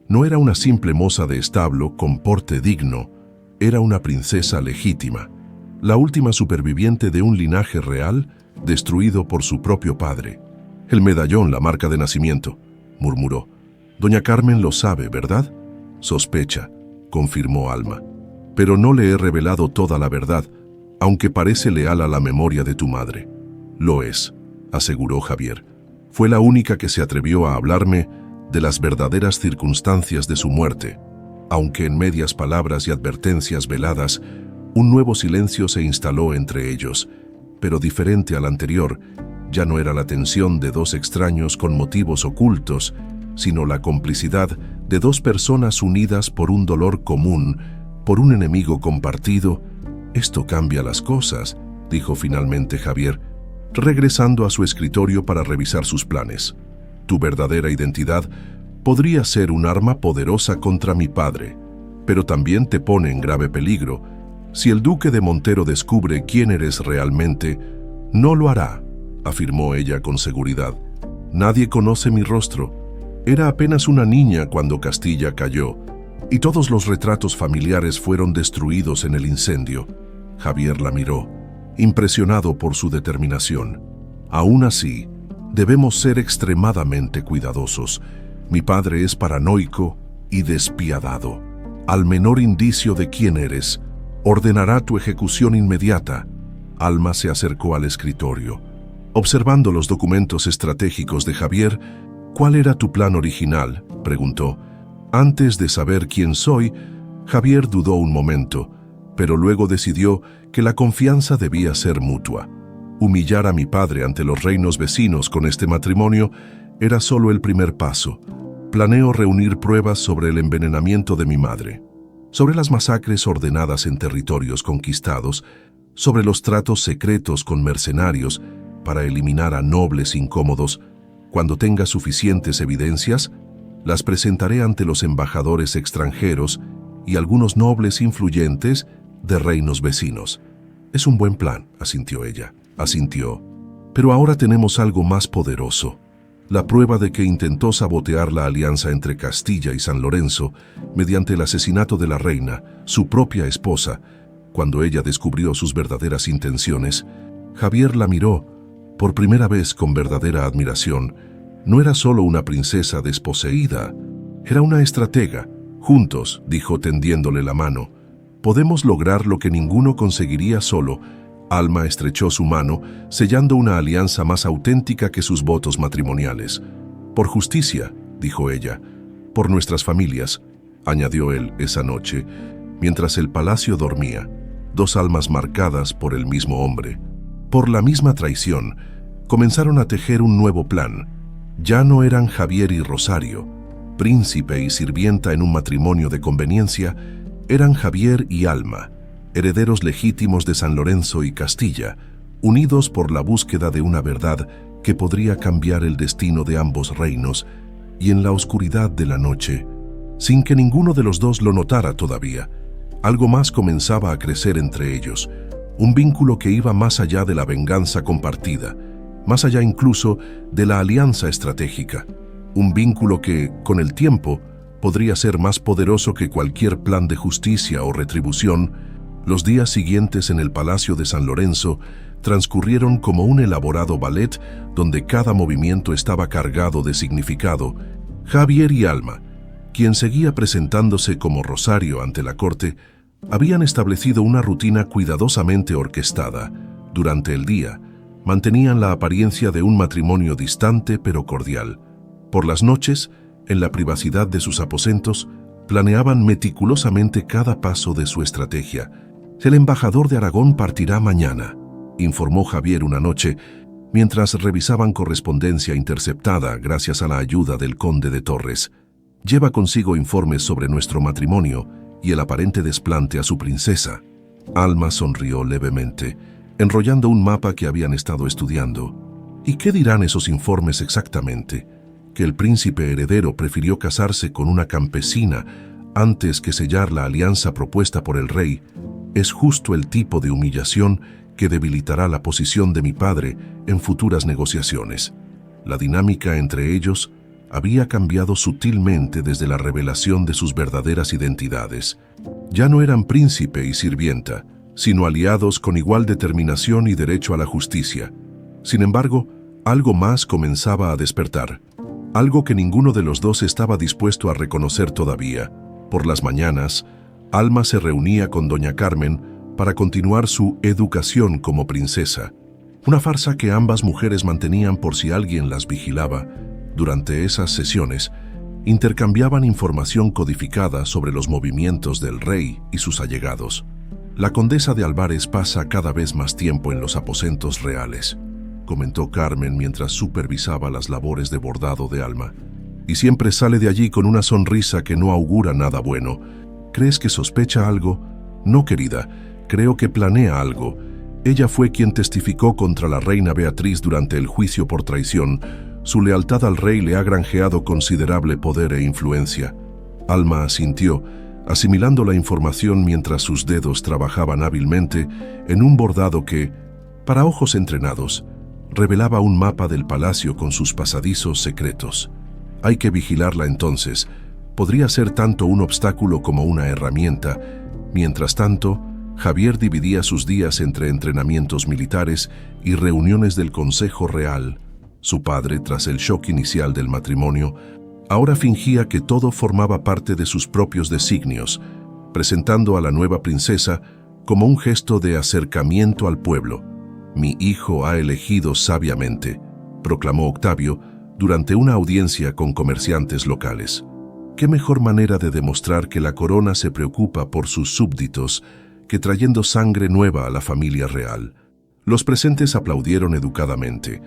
No era una simple moza de establo con porte digno, era una princesa legítima, la última superviviente de un linaje real destruido por su propio padre. «El medallón, la marca de nacimiento», murmuró. «Doña Carmen lo sabe, ¿verdad?» «Sospecha», confirmó Alma. «Pero no le he revelado toda la verdad, aunque parece leal a la memoria de tu madre». «Lo es», aseguró Javier. «Fue la única que se atrevió a hablarme de las verdaderas circunstancias de su muerte, aunque en medias palabras y advertencias veladas, un nuevo silencio se instaló entre ellos, pero diferente al anterior. Ya no era la tensión de dos extraños con motivos ocultos, sino la complicidad de dos personas unidas por un dolor común, por un enemigo compartido. «Esto cambia las cosas», dijo finalmente Javier, regresando a su escritorio para revisar sus planes. «Tu verdadera identidad podría ser un arma poderosa contra mi padre, pero también te pone en grave peligro. Si el duque de Montero descubre quién eres realmente, no lo hará», afirmó ella con seguridad. «Nadie conoce mi rostro. Era apenas una niña cuando Castilla cayó, y todos los retratos familiares fueron destruidos en el incendio». Javier la miró, impresionado por su determinación. «Aún así, debemos ser extremadamente cuidadosos. Mi padre es paranoico y despiadado. Al menor indicio de quién eres, ordenará tu ejecución inmediata». Alma se acercó al escritorio. Observando los documentos estratégicos de Javier, «¿Cuál era tu plan original?», preguntó. Antes de saber quién soy, Javier dudó un momento, pero luego decidió que la confianza debía ser mutua. Humillar a mi padre ante los reinos vecinos con este matrimonio era solo el primer paso. Planeo reunir pruebas sobre el envenenamiento de mi madre, sobre las masacres ordenadas en territorios conquistados, sobre los tratos secretos con mercenarios para eliminar a nobles incómodos. Cuando tenga suficientes evidencias, las presentaré ante los embajadores extranjeros y algunos nobles influyentes de reinos vecinos. «Es un buen plan», asintió ella. Asintió. «Pero ahora tenemos algo más poderoso. La prueba de que intentó sabotear la alianza entre Castilla y San Lorenzo mediante el asesinato de la reina, su propia esposa, cuando ella descubrió sus verdaderas intenciones». Javier la miró, por primera vez con verdadera admiración. No era solo una princesa desposeída, era una estratega. «Juntos», dijo tendiéndole la mano, «podemos lograr lo que ninguno conseguiría solo». Alma estrechó su mano, sellando una alianza más auténtica que sus votos matrimoniales. «Por justicia», dijo ella, «por nuestras familias», añadió él esa noche, mientras el palacio dormía, dos almas marcadas por el mismo hombre. Por la misma traición, comenzaron a tejer un nuevo plan. Ya no eran Javier y Rosario, príncipe y sirvienta en un matrimonio de conveniencia, eran Javier y Alma, herederos legítimos de San Lorenzo y Castilla, unidos por la búsqueda de una verdad que podría cambiar el destino de ambos reinos, y en la oscuridad de la noche, sin que ninguno de los dos lo notara todavía, algo más comenzaba a crecer entre ellos, un vínculo que iba más allá de la venganza compartida, más allá incluso de la alianza estratégica, un vínculo que, con el tiempo, podría ser más poderoso que cualquier plan de justicia o retribución. Los días siguientes en el Palacio de San Lorenzo transcurrieron como un elaborado ballet donde cada movimiento estaba cargado de significado, Javier y Alma, quien seguía presentándose como Rosario ante la corte, habían establecido una rutina cuidadosamente orquestada. Durante el día, mantenían la apariencia de un matrimonio distante pero cordial. Por las noches, en la privacidad de sus aposentos, planeaban meticulosamente cada paso de su estrategia. «El embajador de Aragón partirá mañana», informó Javier una noche, mientras revisaban correspondencia interceptada gracias a la ayuda del conde de Torres. «Lleva consigo informes sobre nuestro matrimonio y el aparente desplante a su princesa». Alma sonrió levemente, enrollando un mapa que habían estado estudiando. «¿Y qué dirán esos informes exactamente? Que el príncipe heredero prefirió casarse con una campesina antes que sellar la alianza propuesta por el rey. Es justo el tipo de humillación que debilitará la posición de mi padre en futuras negociaciones». La dinámica entre ellos había cambiado sutilmente desde la revelación de sus verdaderas identidades. Ya no eran príncipe y sirvienta, sino aliados con igual determinación y derecho a la justicia. Sin embargo, algo más comenzaba a despertar, algo que ninguno de los dos estaba dispuesto a reconocer todavía. Por las mañanas, Alma se reunía con doña Carmen para continuar su educación como princesa, una farsa que ambas mujeres mantenían por si alguien las vigilaba. Durante esas sesiones, intercambiaban información codificada sobre los movimientos del rey y sus allegados. «La condesa de Álvarez pasa cada vez más tiempo en los aposentos reales», comentó Carmen mientras supervisaba las labores de bordado de Alma. «Y siempre sale de allí con una sonrisa que no augura nada bueno. ¿Crees que sospecha algo?» «No, querida, creo que planea algo. Ella fue quien testificó contra la reina Beatriz durante el juicio por traición. Su lealtad al rey le ha granjeado considerable poder e influencia». Alma asintió, asimilando la información mientras sus dedos trabajaban hábilmente en un bordado que, para ojos entrenados, revelaba un mapa del palacio con sus pasadizos secretos. «Hay que vigilarla entonces. Podría ser tanto un obstáculo como una herramienta». Mientras tanto, Javier dividía sus días entre entrenamientos militares y reuniones del Consejo Real. Su padre, tras el shock inicial del matrimonio, ahora fingía que todo formaba parte de sus propios designios, presentando a la nueva princesa como un gesto de acercamiento al pueblo. «Mi hijo ha elegido sabiamente», proclamó Octavio durante una audiencia con comerciantes locales. «¿Qué mejor manera de demostrar que la corona se preocupa por sus súbditos que trayendo sangre nueva a la familia real?» Los presentes aplaudieron educadamente.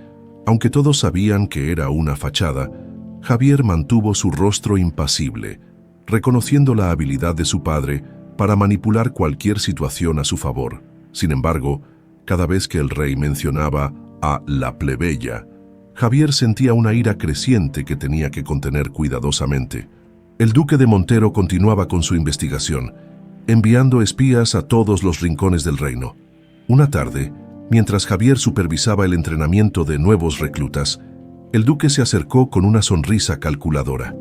Aunque todos sabían que era una fachada, Javier mantuvo su rostro impasible, reconociendo la habilidad de su padre para manipular cualquier situación a su favor. Sin embargo, cada vez que el rey mencionaba a la plebeya, Javier sentía una ira creciente que tenía que contener cuidadosamente. El duque de Montero continuaba con su investigación, enviando espías a todos los rincones del reino. Una tarde, mientras Javier supervisaba el entrenamiento de nuevos reclutas, el duque se acercó con una sonrisa calculadora.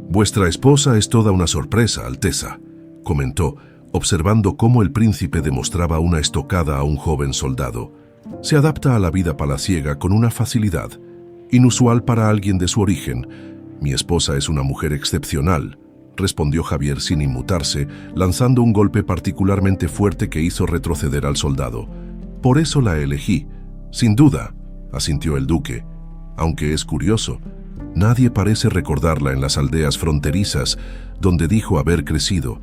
«Vuestra esposa es toda una sorpresa, Alteza», comentó, observando cómo el príncipe demostraba una estocada a un joven soldado. «Se adapta a la vida palaciega con una facilidad inusual para alguien de su origen. Mi esposa es una mujer excepcional», respondió Javier sin inmutarse, lanzando un golpe particularmente fuerte que hizo retroceder al soldado. «Por eso la elegí». «Sin duda», asintió el duque, «aunque es curioso, nadie parece recordarla en las aldeas fronterizas donde dijo haber crecido.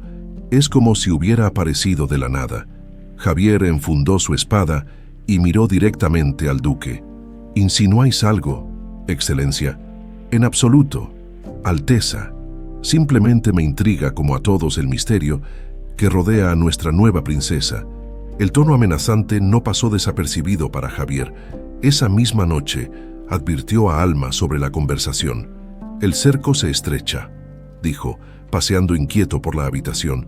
Es como si hubiera aparecido de la nada». Javier enfundó su espada y miró directamente al duque. «¿Insinuáis algo, Excelencia?» «En absoluto, Alteza. Simplemente me intriga, como a todos, el misterio que rodea a nuestra nueva princesa». El tono amenazante no pasó desapercibido para Javier. Esa misma noche advirtió a Alma sobre la conversación. «El cerco se estrecha», dijo, paseando inquieto por la habitación.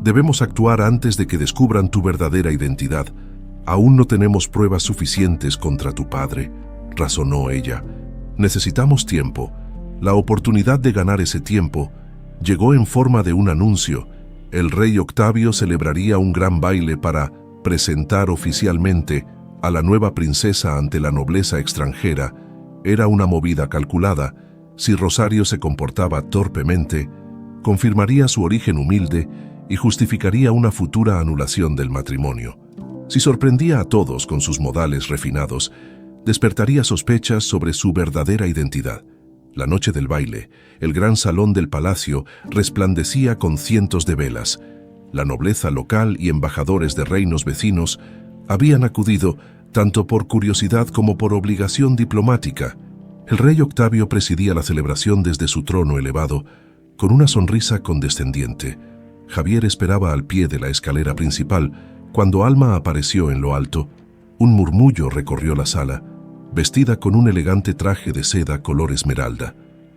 «Debemos actuar antes de que descubran tu verdadera identidad. Aún no tenemos pruebas suficientes contra tu padre», razonó ella. «Necesitamos tiempo». La oportunidad de ganar ese tiempo llegó en forma de un anuncio. El rey Octavio celebraría un gran baile para presentar oficialmente a la nueva princesa ante la nobleza extranjera. Era una movida calculada, Si Rosario se comportaba torpemente, confirmaría su origen humilde y justificaría una futura anulación del matrimonio. Si sorprendía a todos con sus modales refinados, despertaría sospechas sobre su verdadera identidad. La noche del baile, el gran salón del palacio resplandecía con cientos de velas. La nobleza local y embajadores de reinos vecinos habían acudido tanto por curiosidad como por obligación diplomática. El rey Octavio presidía la celebración desde su trono elevado, con una sonrisa condescendiente. Javier esperaba al pie de la escalera principal. Cuando Alma apareció en lo alto, un murmullo recorrió la sala, vestida con un elegante traje de seda color esmeralda,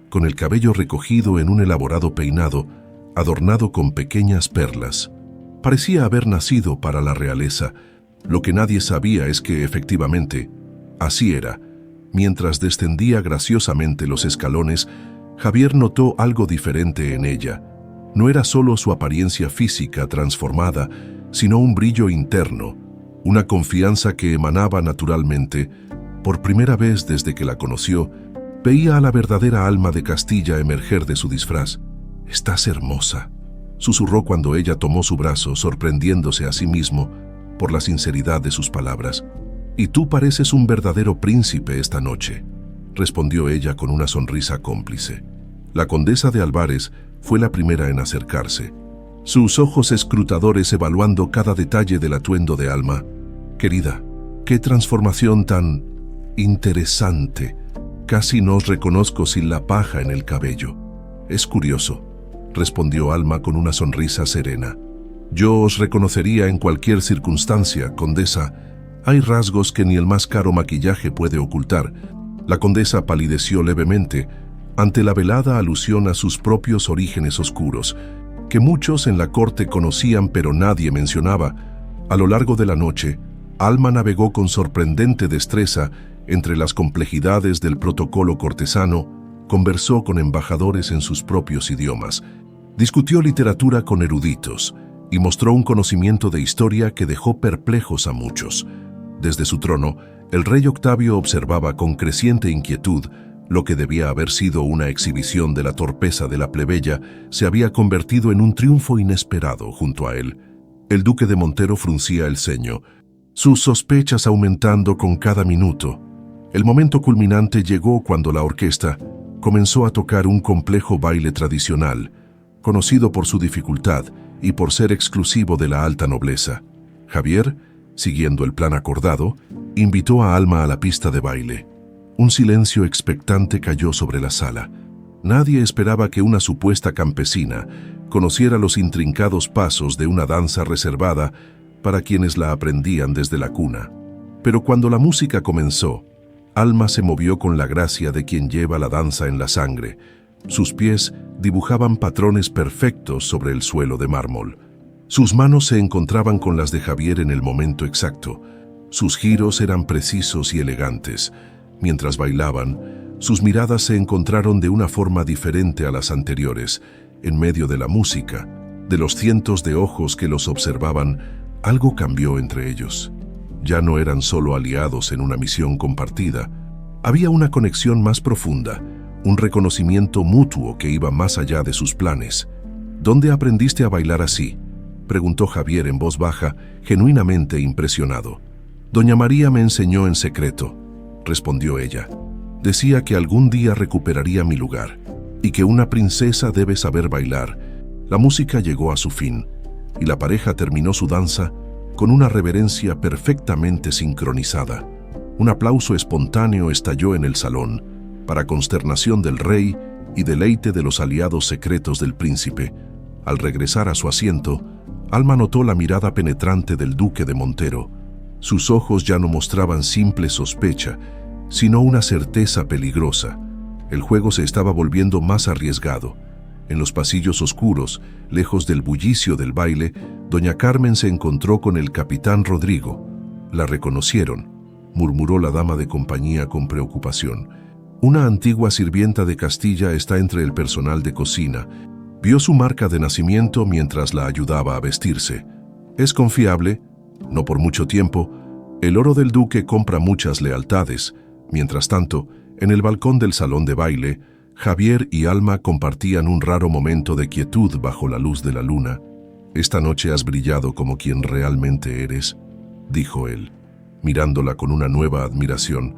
con el cabello recogido en un elaborado peinado, adornado con pequeñas perlas. Parecía haber nacido para la realeza. Lo que nadie sabía es que, efectivamente, así era. Mientras descendía graciosamente los escalones, Javier notó algo diferente en ella. No era solo su apariencia física transformada, sino un brillo interno, una confianza que emanaba naturalmente. Por primera vez desde que la conoció, veía a la verdadera Alma de Castilla emerger de su disfraz. «Estás hermosa», susurró cuando ella tomó su brazo, sorprendiéndose a sí mismo por la sinceridad de sus palabras. «Y tú pareces un verdadero príncipe esta noche», respondió ella con una sonrisa cómplice. La condesa de Álvarez fue la primera en acercarse, sus ojos escrutadores evaluando cada detalle del atuendo de Alma. «Querida, qué transformación tan interesante. Casi no os reconozco sin la paja en el cabello». «Es curioso», respondió Alma con una sonrisa serena. «Yo os reconocería en cualquier circunstancia, condesa. Hay rasgos que ni el más caro maquillaje puede ocultar». La condesa palideció levemente ante la velada alusión a sus propios orígenes oscuros, que muchos en la corte conocían pero nadie mencionaba. A lo largo de la noche, Alma navegó con sorprendente destreza entre las complejidades del protocolo cortesano, conversó con embajadores en sus propios idiomas, discutió literatura con eruditos y mostró un conocimiento de historia que dejó perplejos a muchos. Desde su trono, el rey Octavio observaba con creciente inquietud. Lo que debía haber sido una exhibición de la torpeza de la plebeya se había convertido en un triunfo inesperado junto a él. El duque de Montero fruncía el ceño, sus sospechas aumentando con cada minuto. El momento culminante llegó cuando la orquesta comenzó a tocar un complejo baile tradicional, conocido por su dificultad y por ser exclusivo de la alta nobleza. Javier, siguiendo el plan acordado, invitó a Alma a la pista de baile. Un silencio expectante cayó sobre la sala. Nadie esperaba que una supuesta campesina conociera los intrincados pasos de una danza reservada para quienes la aprendían desde la cuna. Pero cuando la música comenzó, Alma se movió con la gracia de quien lleva la danza en la sangre. Sus pies dibujaban patrones perfectos sobre el suelo de mármol. Sus manos se encontraban con las de Javier en el momento exacto. Sus giros eran precisos y elegantes. Mientras bailaban, sus miradas se encontraron de una forma diferente a las anteriores. En medio de la música, de los cientos de ojos que los observaban, algo cambió entre ellos. Ya no eran solo aliados en una misión compartida. Había una conexión más profunda, un reconocimiento mutuo que iba más allá de sus planes. «¿Dónde aprendiste a bailar así?», preguntó Javier en voz baja, genuinamente impresionado. «Doña María me enseñó en secreto», respondió ella. «Decía que algún día recuperaría mi lugar y que una princesa debe saber bailar». La música llegó a su fin y la pareja terminó su danza con una reverencia perfectamente sincronizada. Un aplauso espontáneo estalló en el salón, para consternación del rey y deleite de los aliados secretos del príncipe. Al regresar a su asiento, Alma notó la mirada penetrante del duque de Montero. Sus ojos ya no mostraban simple sospecha, sino una certeza peligrosa. El juego se estaba volviendo más arriesgado. En los pasillos oscuros, lejos del bullicio del baile, doña Carmen se encontró con el capitán Rodrigo. «La reconocieron», murmuró la dama de compañía con preocupación. «Una antigua sirvienta de Castilla está entre el personal de cocina. Vio su marca de nacimiento mientras la ayudaba a vestirse. Es confiable, no por mucho tiempo. El oro del duque compra muchas lealtades». Mientras tanto, en el balcón del salón de baile, Javier y Alma compartían un raro momento de quietud bajo la luz de la luna. «Esta noche has brillado como quien realmente eres», dijo él, mirándola con una nueva admiración.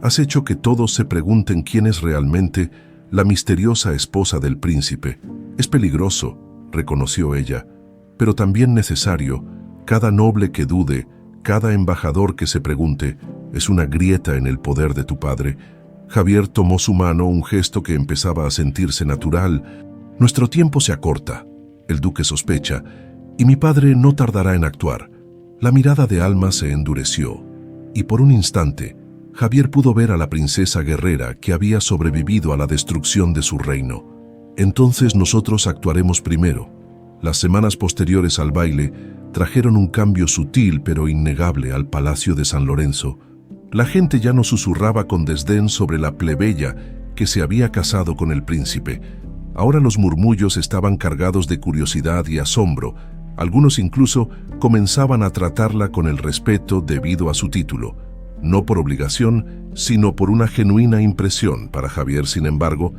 «Has hecho que todos se pregunten quién es realmente la misteriosa esposa del príncipe. Es peligroso», reconoció ella, «pero también necesario. Cada noble que dude, cada embajador que se pregunte, es una grieta en el poder de tu padre». Javier tomó su mano, un gesto que empezaba a sentirse natural. «Nuestro tiempo se acorta», el duque sospecha, «y mi padre no tardará en actuar». La mirada de Alma se endureció, y por un instante, Javier pudo ver a la princesa guerrera que había sobrevivido a la destrucción de su reino. «Entonces nosotros actuaremos primero». Las semanas posteriores al baile trajeron un cambio sutil pero innegable al Palacio de San Lorenzo. La gente ya no susurraba con desdén sobre la plebeya que se había casado con el príncipe. Ahora los murmullos estaban cargados de curiosidad y asombro. Algunos incluso comenzaban a tratarla con el respeto debido a su título. No por obligación, sino por una genuina impresión. Para Javier, sin embargo,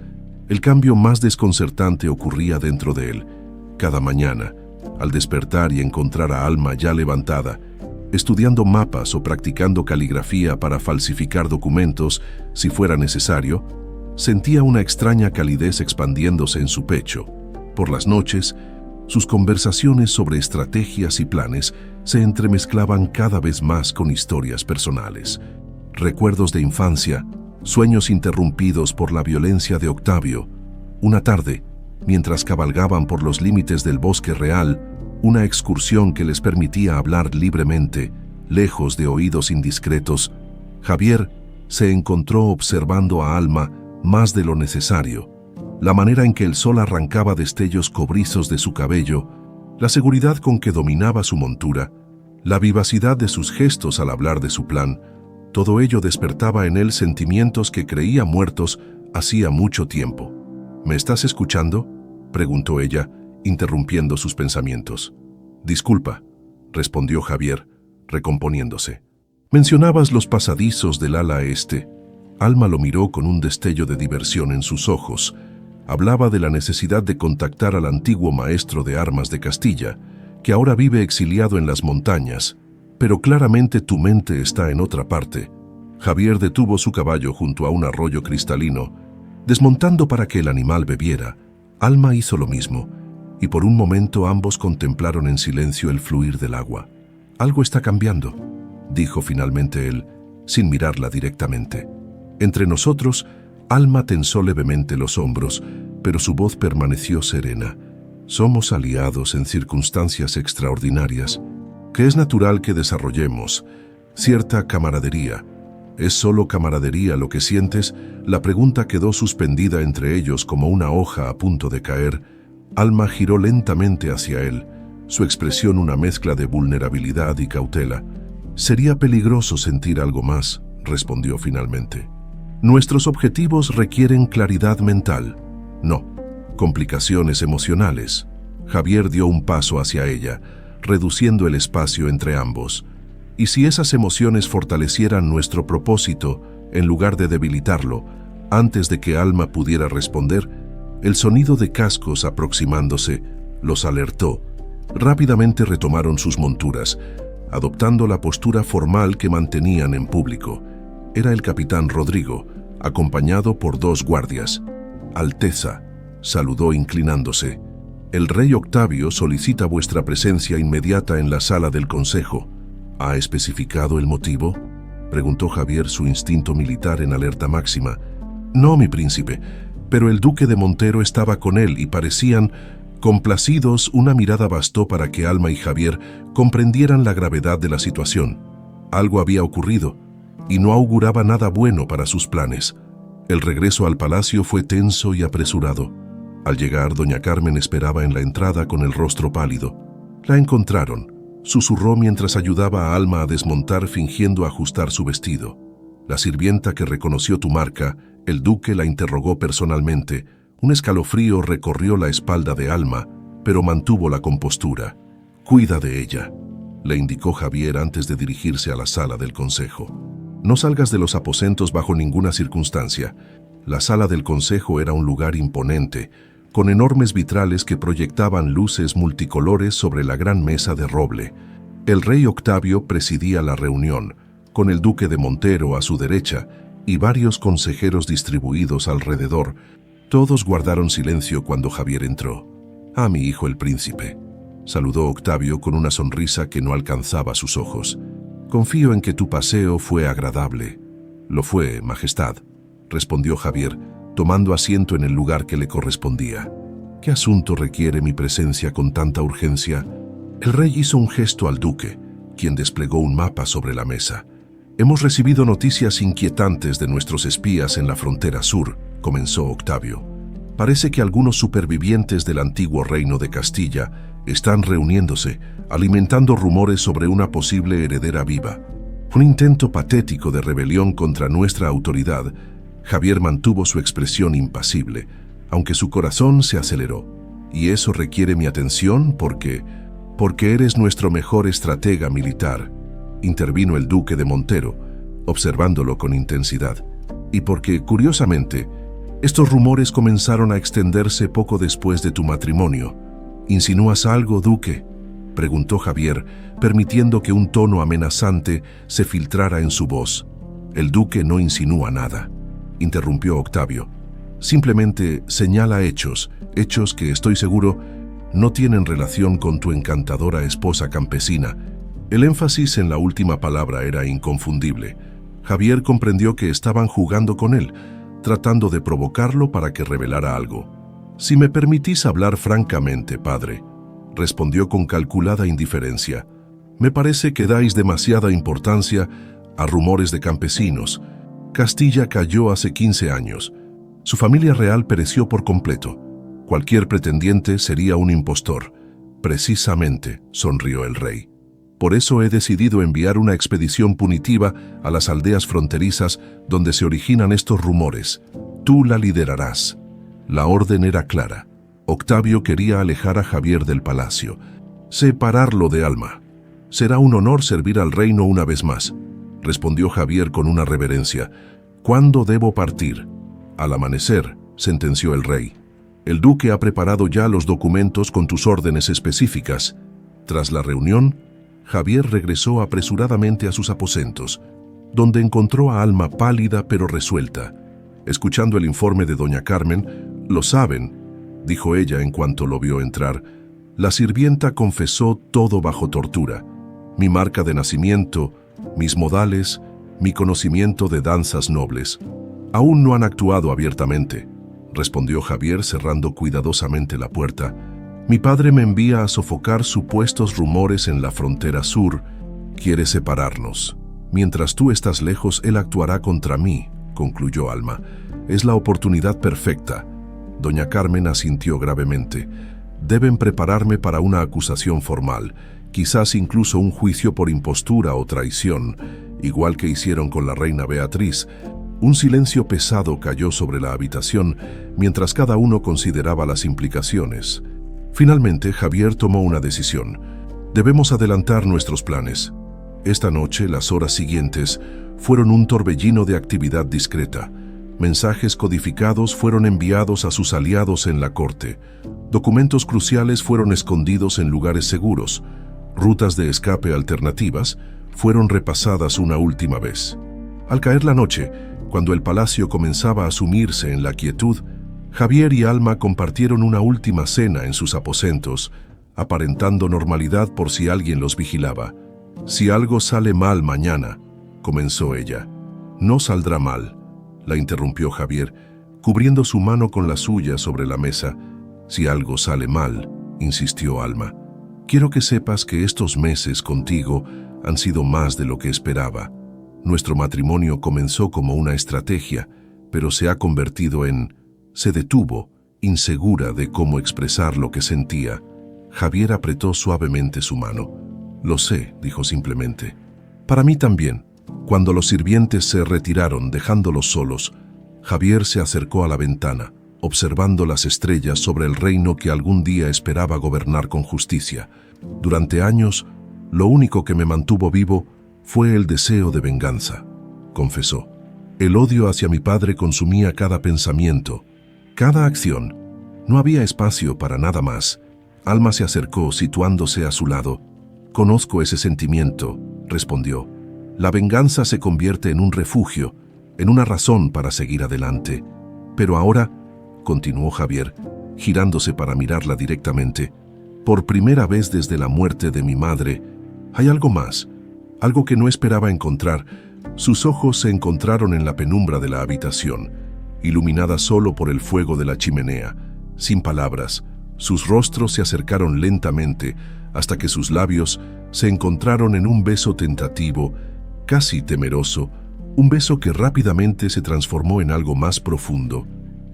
el cambio más desconcertante ocurría dentro de él. Cada mañana, al despertar y encontrar a Alma ya levantada, estudiando mapas o practicando caligrafía para falsificar documentos si fuera necesario, sentía una extraña calidez expandiéndose en su pecho. Por las noches, sus conversaciones sobre estrategias y planes se entremezclaban cada vez más con historias personales. Recuerdos de infancia, sueños interrumpidos por la violencia de Octavio. Una tarde, mientras cabalgaban por los límites del bosque real, una excursión que les permitía hablar libremente, lejos de oídos indiscretos, Javier se encontró observando a Alma más de lo necesario. La manera en que el sol arrancaba destellos cobrizos de su cabello, la seguridad con que dominaba su montura, la vivacidad de sus gestos al hablar de su plan, todo ello despertaba en él sentimientos que creía muertos hacía mucho tiempo. «¿Me estás escuchando?», preguntó ella, interrumpiendo sus pensamientos. «Disculpa», respondió Javier, recomponiéndose. «Mencionabas los pasadizos del ala este». Alma lo miró con un destello de diversión en sus ojos. Hablaba de la necesidad de contactar al antiguo maestro de armas de Castilla, que ahora vive exiliado en las montañas, pero claramente tu mente está en otra parte. Javier detuvo su caballo junto a un arroyo cristalino. Desmontando para que el animal bebiera, Alma hizo lo mismo, y por un momento ambos contemplaron en silencio el fluir del agua. «Algo está cambiando», dijo finalmente él, sin mirarla directamente. Entre nosotros, Alma tensó levemente los hombros, pero su voz permaneció serena. «Somos aliados en circunstancias extraordinarias, que es natural que desarrollemos cierta camaradería». «¿Es solo camaradería lo que sientes?». La pregunta quedó suspendida entre ellos como una hoja a punto de caer. Alma giró lentamente hacia él, su expresión una mezcla de vulnerabilidad y cautela. «Sería peligroso sentir algo más», respondió finalmente. «Nuestros objetivos requieren claridad mental, no complicaciones emocionales». Javier dio un paso hacia ella, reduciendo el espacio entre ambos. «¿Y si esas emociones fortalecieran nuestro propósito en lugar de debilitarlo?». Antes de que Alma pudiera responder, el sonido de cascos aproximándose los alertó. Rápidamente retomaron sus monturas, adoptando la postura formal que mantenían en público. Era el capitán Rodrigo, acompañado por 2 guardias. «Alteza», saludó inclinándose, «el rey Octavio solicita vuestra presencia inmediata en la sala del consejo». «¿Ha especificado el motivo?», preguntó Javier, su instinto militar en alerta máxima. «No, mi príncipe, pero el duque de Montero estaba con él y parecían complacidos». Una mirada bastó para que Alma y Javier comprendieran la gravedad de la situación. Algo había ocurrido, y no auguraba nada bueno para sus planes. El regreso al palacio fue tenso y apresurado. Al llegar, doña Carmen esperaba en la entrada con el rostro pálido. La encontraron. Susurró mientras ayudaba a Alma a desmontar fingiendo ajustar su vestido. La sirvienta que reconoció tu marca, el duque, la interrogó personalmente. Un escalofrío recorrió la espalda de Alma, pero mantuvo la compostura. «Cuida de ella», le indicó Javier antes de dirigirse a la sala del consejo. «No salgas de los aposentos bajo ninguna circunstancia». La sala del consejo era un lugar imponente, con enormes vitrales que proyectaban luces multicolores sobre la gran mesa de roble. El rey Octavio presidía la reunión, con el duque de Montero a su derecha y varios consejeros distribuidos alrededor. Todos guardaron silencio cuando Javier entró. «Ah, mi hijo el príncipe», saludó Octavio con una sonrisa que no alcanzaba sus ojos. «Confío en que tu paseo fue agradable». «Lo fue, Majestad», respondió Javier, tomando asiento en el lugar que le correspondía. «¿Qué asunto requiere mi presencia con tanta urgencia?» El rey hizo un gesto al duque, quien desplegó un mapa sobre la mesa. «Hemos recibido noticias inquietantes de nuestros espías en la frontera sur», comenzó Octavio. «Parece que algunos supervivientes del antiguo reino de Castilla están reuniéndose, alimentando rumores sobre una posible heredera viva. Un intento patético de rebelión contra nuestra autoridad». Javier mantuvo su expresión impasible, aunque su corazón se aceleró. «Y eso requiere mi atención porque eres nuestro mejor estratega militar», intervino el duque de Montero, observándolo con intensidad. «Y porque, curiosamente, estos rumores comenzaron a extenderse poco después de tu matrimonio». «¿Insinúas algo, duque?», preguntó Javier, permitiendo que un tono amenazante se filtrara en su voz. «El duque no insinúa nada», interrumpió Octavio. «Simplemente señala hechos que, estoy seguro, no tienen relación con tu encantadora esposa campesina». El énfasis en la última palabra era inconfundible. Javier comprendió que estaban jugando con él, tratando de provocarlo para que revelara algo. «Si me permitís hablar francamente, padre», respondió con calculada indiferencia, «me parece que dais demasiada importancia a rumores de campesinos. Castilla cayó hace 15 años. Su familia real pereció por completo. Cualquier pretendiente sería un impostor». «Precisamente», sonrió el rey. «Por eso he decidido enviar una expedición punitiva a las aldeas fronterizas donde se originan estos rumores. Tú la liderarás». La orden era clara. Octavio quería alejar a Javier del palacio, separarlo de Alma. «Será un honor servir al reino una vez más», respondió Javier con una reverencia. «¿Cuándo debo partir?» «Al amanecer», sentenció el rey. «El duque ha preparado ya los documentos con tus órdenes específicas». Tras la reunión, Javier regresó apresuradamente a sus aposentos, donde encontró a Alma pálida pero resuelta. Escuchando el informe de doña Carmen, «Lo saben», dijo ella en cuanto lo vio entrar. «La sirvienta confesó todo bajo tortura. Mi marca de nacimiento, mis modales, mi conocimiento de danzas nobles. Aún no han actuado abiertamente», respondió Javier cerrando cuidadosamente la puerta. «Mi padre me envía a sofocar supuestos rumores en la frontera sur. Quiere separarnos. Mientras tú estás lejos, él actuará contra mí», concluyó Alma. «Es la oportunidad perfecta». Doña Carmen asintió gravemente. «Deben prepararme para una acusación formal, quizás incluso un juicio por impostura o traición, igual que hicieron con la reina Beatriz». Un silencio pesado cayó sobre la habitación mientras cada uno consideraba las implicaciones. Finalmente, Javier tomó una decisión. «Debemos adelantar nuestros planes». Esta noche, las horas siguientes, fueron un torbellino de actividad discreta. Mensajes codificados fueron enviados a sus aliados en la corte. Documentos cruciales fueron escondidos en lugares seguros. Rutas de escape alternativas fueron repasadas una última vez. Al caer la noche, cuando el palacio comenzaba a sumirse en la quietud, Javier y Alma compartieron una última cena en sus aposentos, aparentando normalidad por si alguien los vigilaba. «Si algo sale mal mañana», comenzó ella. «No saldrá mal», la interrumpió Javier, cubriendo su mano con la suya sobre la mesa. «Si algo sale mal», insistió Alma. «Quiero que sepas que estos meses contigo han sido más de lo que esperaba. Nuestro matrimonio comenzó como una estrategia, pero se ha convertido en...». Se detuvo, insegura de cómo expresar lo que sentía. Javier apretó suavemente su mano. «Lo sé», dijo simplemente. «Para mí también». Cuando los sirvientes se retiraron dejándolos solos, Javier se acercó a la ventana, observando las estrellas sobre el reino que algún día esperaba gobernar con justicia. «Durante años, lo único que me mantuvo vivo fue el deseo de venganza», confesó. El odio hacia mi padre consumía cada pensamiento, cada acción. No había espacio para nada más. Alma se acercó, situándose a su lado. «Conozco ese sentimiento», respondió. «La venganza se convierte en un refugio, en una razón para seguir adelante. Pero ahora», continuó Javier, girándose para mirarla directamente, «por primera vez desde la muerte de mi madre, hay algo más, algo que no esperaba encontrar». Sus ojos se encontraron en la penumbra de la habitación, iluminada solo por el fuego de la chimenea. Sin palabras, sus rostros se acercaron lentamente hasta que sus labios se encontraron en un beso tentativo, casi temeroso, un beso que rápidamente se transformó en algo más profundo,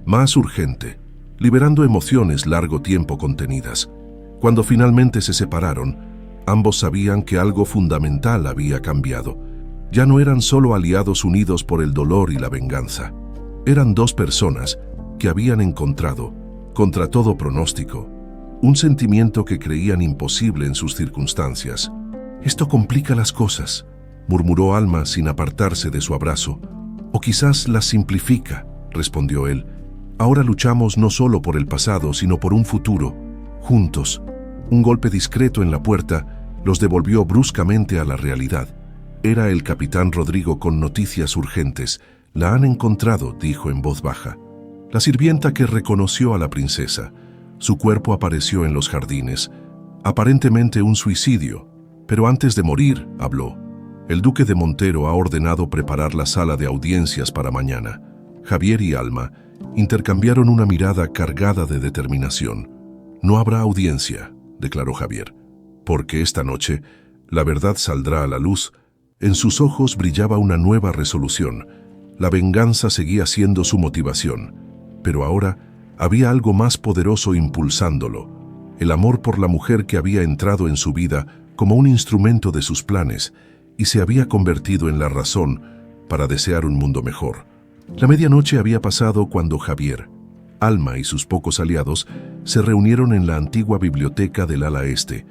más urgente, liberando emociones largo tiempo contenidas. Cuando finalmente se separaron, ambos sabían que algo fundamental había cambiado. Ya no eran solo aliados unidos por el dolor y la venganza. Eran dos personas que habían encontrado, contra todo pronóstico, un sentimiento que creían imposible en sus circunstancias. «Esto complica las cosas», murmuró Alma sin apartarse de su abrazo. «O quizás las simplifica», respondió él. «Ahora luchamos no solo por el pasado, sino por un futuro, juntos». Un golpe discreto en la puerta los devolvió bruscamente a la realidad. Era el capitán Rodrigo con noticias urgentes. «La han encontrado», dijo en voz baja. La sirvienta que reconoció a la princesa. Su cuerpo apareció en los jardines. Aparentemente un suicidio, pero antes de morir, habló. «El duque de Montero ha ordenado preparar la sala de audiencias para mañana». Javier y Alma intercambiaron una mirada cargada de determinación. «No habrá audiencia», declaró Javier, «porque esta noche la verdad saldrá a la luz». En sus ojos brillaba una nueva resolución. La venganza seguía siendo su motivación, pero ahora había algo más poderoso impulsándolo: el amor por la mujer que había entrado en su vida como un instrumento de sus planes y se había convertido en la razón para desear un mundo mejor. La medianoche había pasado cuando Javier, Alma y sus pocos aliados se reunieron en la antigua biblioteca del ala este,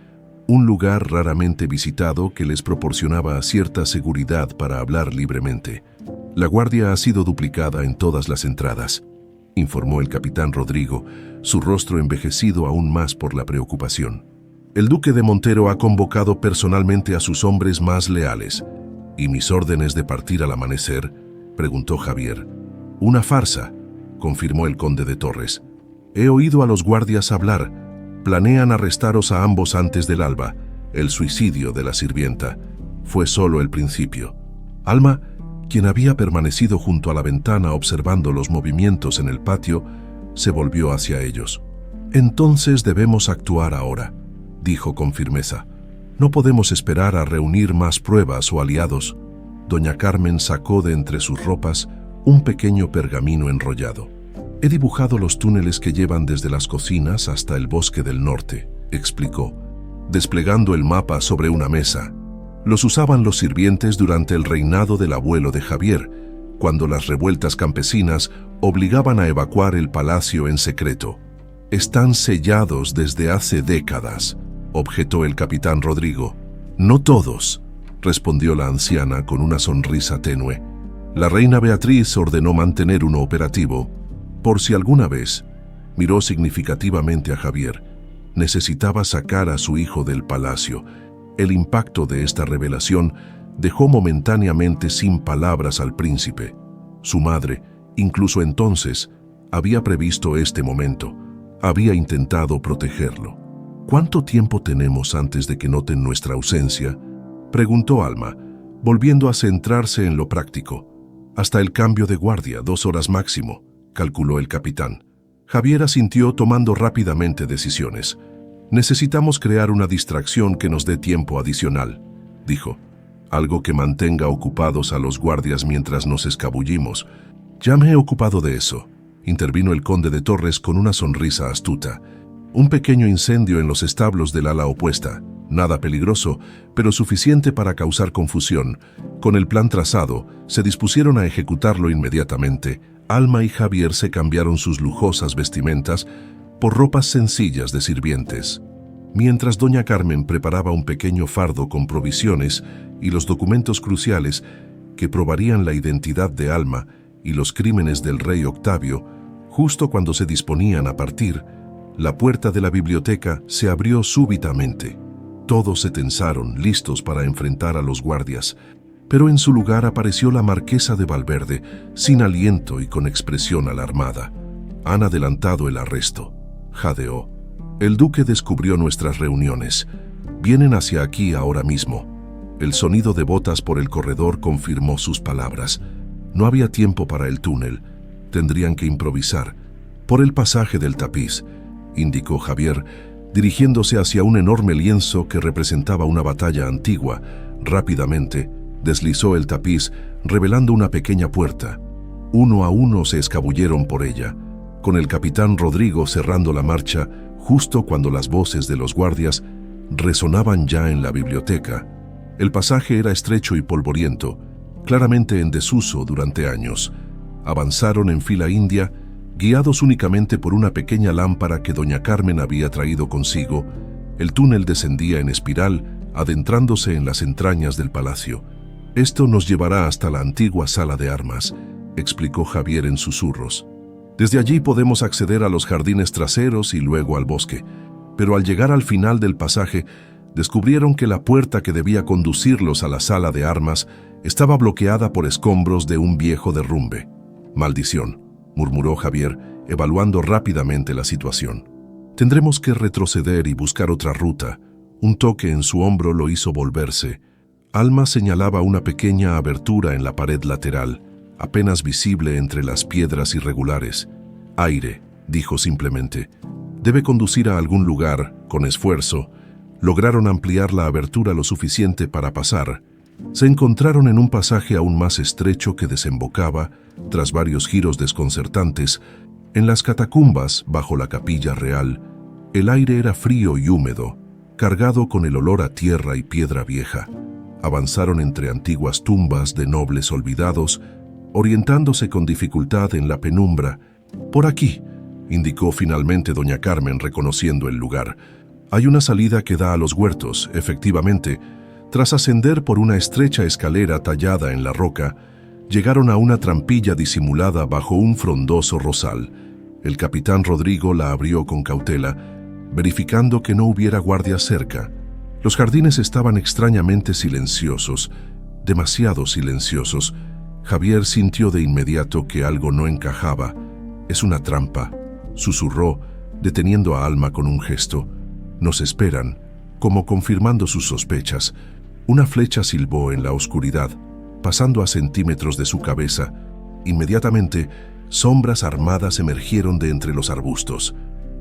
un lugar raramente visitado que les proporcionaba cierta seguridad para hablar libremente. «La guardia ha sido duplicada en todas las entradas», informó el capitán Rodrigo, su rostro envejecido aún más por la preocupación. «El duque de Montero ha convocado personalmente a sus hombres más leales». «¿Y mis órdenes de partir al amanecer?», preguntó Javier. «Una farsa», confirmó el conde de Torres. «He oído a los guardias hablar. Planean arrestaros a ambos antes del alba». El suicidio de la sirvienta fue solo el principio. Alma, quien había permanecido junto a la ventana observando los movimientos en el patio, se volvió hacia ellos. «Entonces debemos actuar ahora», dijo con firmeza. «No podemos esperar a reunir más pruebas o aliados». Doña Carmen sacó de entre sus ropas un pequeño pergamino enrollado. «He dibujado los túneles que llevan desde las cocinas hasta el bosque del norte», explicó, desplegando el mapa sobre una mesa. Los usaban los sirvientes durante el reinado del abuelo de Javier, cuando las revueltas campesinas obligaban a evacuar el palacio en secreto. «Están sellados desde hace décadas», objetó el capitán Rodrigo. «No todos», respondió la anciana con una sonrisa tenue. «La reina Beatriz ordenó mantener uno operativo, por si alguna vez», miró significativamente a Javier, «necesitaba sacar a su hijo del palacio». El impacto de esta revelación dejó momentáneamente sin palabras al príncipe. Su madre, incluso entonces, había previsto este momento, había intentado protegerlo. «¿Cuánto tiempo tenemos antes de que noten nuestra ausencia?», preguntó Alma, volviendo a centrarse en lo práctico. «Hasta el cambio de guardia, 2 horas máximo», calculó el capitán. Javier asintió tomando rápidamente decisiones. «Necesitamos crear una distracción que nos dé tiempo adicional», dijo. «Algo que mantenga ocupados a los guardias mientras nos escabullimos». «Ya me he ocupado de eso», intervino el conde de Torres con una sonrisa astuta. «Un pequeño incendio en los establos del ala opuesta. Nada peligroso, pero suficiente para causar confusión. Con el plan trazado, se dispusieron a ejecutarlo inmediatamente. Alma y Javier se cambiaron sus lujosas vestimentas por ropas sencillas de sirvientes. Mientras doña Carmen preparaba un pequeño fardo con provisiones y los documentos cruciales, que probarían la identidad de Alma y los crímenes del rey Octavio. Justo cuando se disponían a partir, la puerta de la biblioteca se abrió súbitamente. Todos se tensaron, listos para enfrentar a los guardias, pero en su lugar apareció la marquesa de Valverde, sin aliento y con expresión alarmada. «Han adelantado el arresto», jadeó. «El duque descubrió nuestras reuniones. Vienen hacia aquí ahora mismo». El sonido de botas por el corredor confirmó sus palabras. No había tiempo para el túnel. Tendrían que improvisar. «Por el pasaje del tapiz», indicó Javier, dirigiéndose hacia un enorme lienzo que representaba una batalla antigua. Rápidamente, deslizó el tapiz, revelando una pequeña puerta. Uno a uno se escabulleron por ella, con el capitán Rodrigo cerrando la marcha justo cuando las voces de los guardias resonaban ya en la biblioteca. El pasaje era estrecho y polvoriento, claramente en desuso durante años. Avanzaron en fila india, guiados únicamente por una pequeña lámpara que doña Carmen había traído consigo. El túnel descendía en espiral, adentrándose en las entrañas del palacio. «Esto nos llevará hasta la antigua sala de armas», explicó Javier en susurros. «Desde allí podemos acceder a los jardines traseros y luego al bosque». Pero al llegar al final del pasaje, descubrieron que la puerta que debía conducirlos a la sala de armas estaba bloqueada por escombros de un viejo derrumbe. «Maldición», murmuró Javier, evaluando rápidamente la situación. «Tendremos que retroceder y buscar otra ruta». Un toque en su hombro lo hizo volverse. Alma señalaba una pequeña abertura en la pared lateral, apenas visible entre las piedras irregulares. «Aire», dijo simplemente. «Debe conducir a algún lugar». Con esfuerzo, lograron ampliar la abertura lo suficiente para pasar. Se encontraron en un pasaje aún más estrecho que desembocaba, tras varios giros desconcertantes, en las catacumbas bajo la capilla real. El aire era frío y húmedo, cargado con el olor a tierra y piedra vieja. Avanzaron entre antiguas tumbas de nobles olvidados, orientándose con dificultad en la penumbra. «Por aquí», indicó finalmente doña Carmen, reconociendo el lugar. «Hay una salida que da a los huertos», efectivamente. Tras ascender por una estrecha escalera tallada en la roca, llegaron a una trampilla disimulada bajo un frondoso rosal. El capitán Rodrigo la abrió con cautela, verificando que no hubiera guardias cerca. Los jardines estaban extrañamente silenciosos, demasiado silenciosos. Javier sintió de inmediato que algo no encajaba. «Es una trampa», susurró, deteniendo a Alma con un gesto. «Nos esperan», como confirmando sus sospechas. Una flecha silbó en la oscuridad, pasando a centímetros de su cabeza. Inmediatamente, sombras armadas emergieron de entre los arbustos.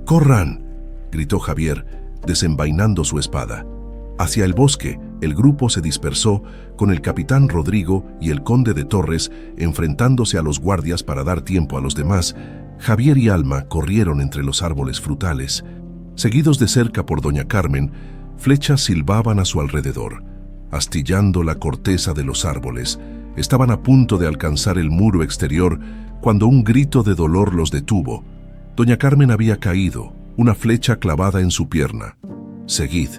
«¡Corran!», gritó Javier, desenvainando su espada. Hacia el bosque, el grupo se dispersó, con el capitán Rodrigo y el conde de Torres enfrentándose a los guardias para dar tiempo a los demás. Javier y Alma corrieron entre los árboles frutales. Seguidos de cerca por doña Carmen, flechas silbaban a su alrededor, astillando la corteza de los árboles. Estaban a punto de alcanzar el muro exterior cuando un grito de dolor los detuvo. Doña Carmen había caído, una flecha clavada en su pierna. «Seguid»,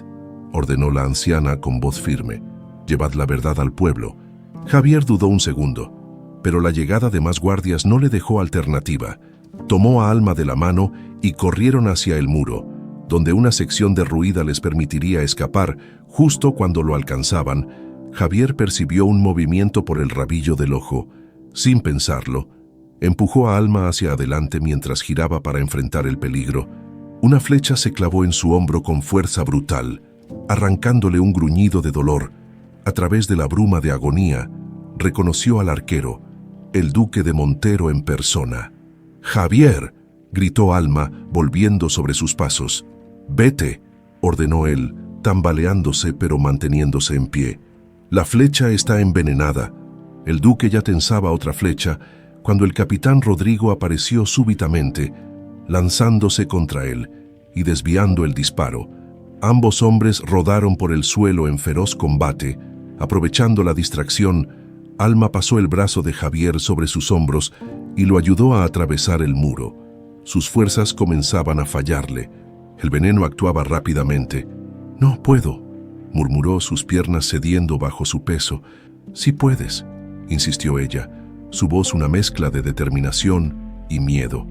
ordenó la anciana con voz firme. «Llevad la verdad al pueblo». Javier dudó un segundo, pero la llegada de más guardias no le dejó alternativa. Tomó a Alma de la mano y corrieron hacia el muro, donde una sección derruida les permitiría escapar. Justo cuando lo alcanzaban, Javier percibió un movimiento por el rabillo del ojo. Sin pensarlo, empujó a Alma hacia adelante mientras giraba para enfrentar el peligro. Una flecha se clavó en su hombro con fuerza brutal, arrancándole un gruñido de dolor. A través de la bruma de agonía, reconoció al arquero, el duque de Montero en persona. «¡Javier!», gritó Alma, volviendo sobre sus pasos. «Vete», ordenó él, tambaleándose pero manteniéndose en pie. «La flecha está envenenada». El duque ya tensaba otra flecha cuando el capitán Rodrigo apareció súbitamente, lanzándose contra él y desviando el disparo. Ambos hombres rodaron por el suelo en feroz combate. Aprovechando la distracción, Alma pasó el brazo de Javier sobre sus hombros y lo ayudó a atravesar el muro. Sus fuerzas comenzaban a fallarle. El veneno actuaba rápidamente. «No puedo», murmuró, sus piernas cediendo bajo su peso. «Sí puedes», insistió ella, su voz una mezcla de determinación y miedo.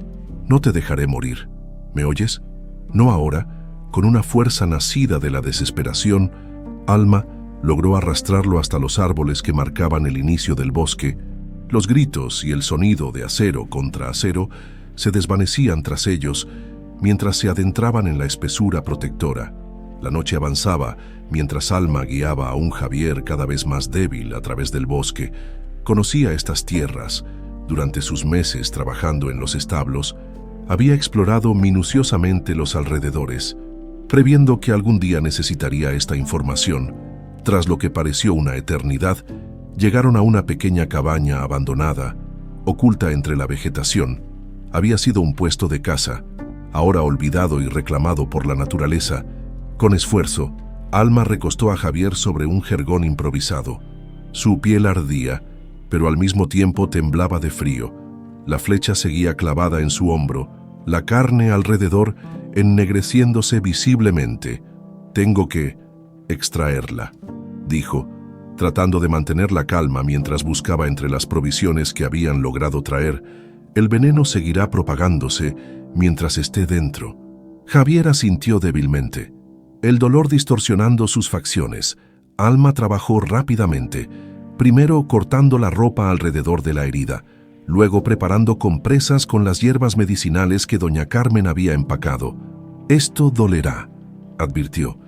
No te dejaré morir. ¿Me oyes? No ahora. Con una fuerza nacida de la desesperación, Alma logró arrastrarlo hasta los árboles que marcaban el inicio del bosque. Los gritos y el sonido de acero contra acero se desvanecían tras ellos mientras se adentraban en la espesura protectora. La noche avanzaba mientras Alma guiaba a un Javier cada vez más débil a través del bosque. Conocía estas tierras. Durante sus meses trabajando en los establos, había explorado minuciosamente los alrededores, previendo que algún día necesitaría esta información. Tras lo que pareció una eternidad, llegaron a una pequeña cabaña abandonada, oculta entre la vegetación. Había sido un puesto de caza, ahora olvidado y reclamado por la naturaleza. Con esfuerzo, Alma recostó a Javier sobre un jergón improvisado. Su piel ardía, pero al mismo tiempo temblaba de frío. La flecha seguía clavada en su hombro, la carne alrededor ennegreciéndose visiblemente. «Tengo que extraerla», dijo, tratando de mantener la calma mientras buscaba entre las provisiones que habían logrado traer. «El veneno seguirá propagándose mientras esté dentro». Javier asintió débilmente, el dolor distorsionando sus facciones. Alma trabajó rápidamente, primero cortando la ropa alrededor de la herida, luego preparando compresas con las hierbas medicinales que doña Carmen había empacado. «Esto dolerá», advirtió,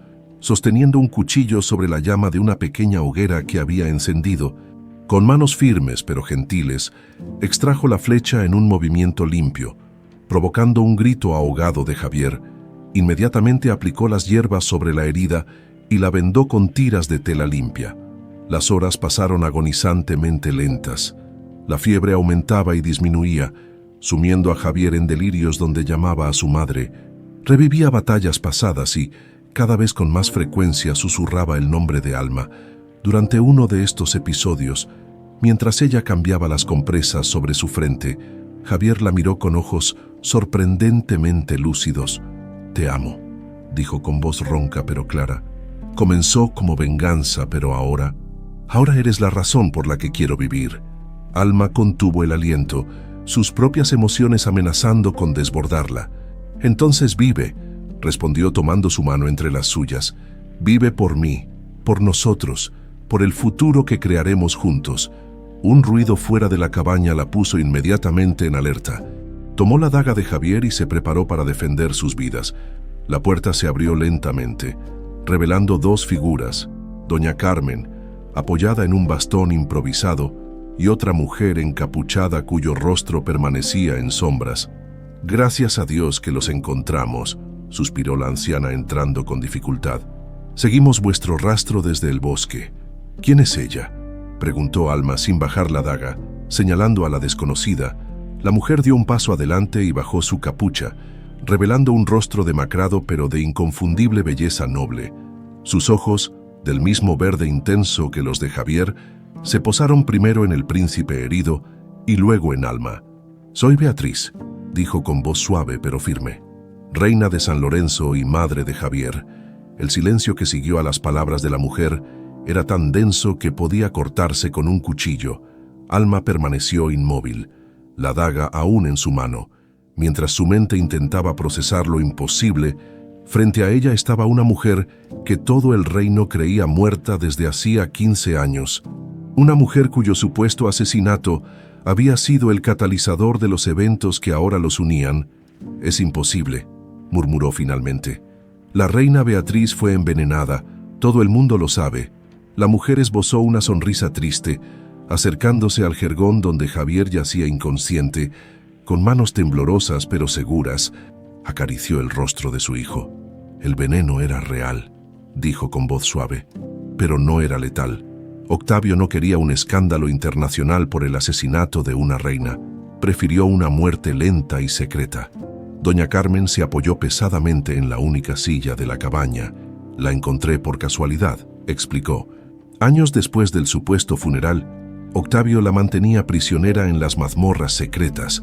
sosteniendo un cuchillo sobre la llama de una pequeña hoguera que había encendido. Con manos firmes pero gentiles, extrajo la flecha en un movimiento limpio, provocando un grito ahogado de Javier. Inmediatamente aplicó las hierbas sobre la herida y la vendó con tiras de tela limpia. Las horas pasaron agonizantemente lentas. La fiebre aumentaba y disminuía, sumiendo a Javier en delirios donde llamaba a su madre. Revivía batallas pasadas y, cada vez con más frecuencia, susurraba el nombre de Alma. Durante uno de estos episodios, mientras ella cambiaba las compresas sobre su frente, Javier la miró con ojos sorprendentemente lúcidos. «Te amo», dijo con voz ronca pero clara. «Comenzó como venganza, pero ahora eres la razón por la que quiero vivir». Alma contuvo el aliento, sus propias emociones amenazando con desbordarla. «Entonces vive», respondió tomando su mano entre las suyas. «Vive por mí, por nosotros, por el futuro que crearemos juntos». Un ruido fuera de la cabaña la puso inmediatamente en alerta. Tomó la daga de Javier y se preparó para defender sus vidas. La puerta se abrió lentamente, revelando dos figuras: doña Carmen, apoyada en un bastón improvisado, y otra mujer encapuchada cuyo rostro permanecía en sombras. «Gracias a Dios que los encontramos», suspiró la anciana entrando con dificultad. «Seguimos vuestro rastro desde el bosque». «¿Quién es ella?», preguntó Alma sin bajar la daga, señalando a la desconocida. La mujer dio un paso adelante y bajó su capucha, revelando un rostro demacrado pero de inconfundible belleza noble. Sus ojos, del mismo verde intenso que los de Javier, se posaron primero en el príncipe herido y luego en Alma. «Soy Beatriz», dijo con voz suave pero firme, «reina de San Lorenzo y madre de Javier». El silencio que siguió a las palabras de la mujer era tan denso que podía cortarse con un cuchillo. Alma permaneció inmóvil, la daga aún en su mano. Mientras su mente intentaba procesar lo imposible, frente a ella estaba una mujer que todo el reino creía muerta desde hacía 15 años. Una mujer cuyo supuesto asesinato había sido el catalizador de los eventos que ahora los unían. «Es imposible», murmuró finalmente. «La reina Beatriz fue envenenada, todo el mundo lo sabe». La mujer esbozó una sonrisa triste, acercándose al jergón donde Javier yacía inconsciente. Con manos temblorosas pero seguras, acarició el rostro de su hijo. «El veneno era real», dijo con voz suave, «pero no era letal». Octavio no quería un escándalo internacional por el asesinato de una reina. Prefirió una muerte lenta y secreta. Doña Carmen se apoyó pesadamente en la única silla de la cabaña. «La encontré por casualidad», explicó. Años después del supuesto funeral, Octavio la mantenía prisionera en las mazmorras secretas.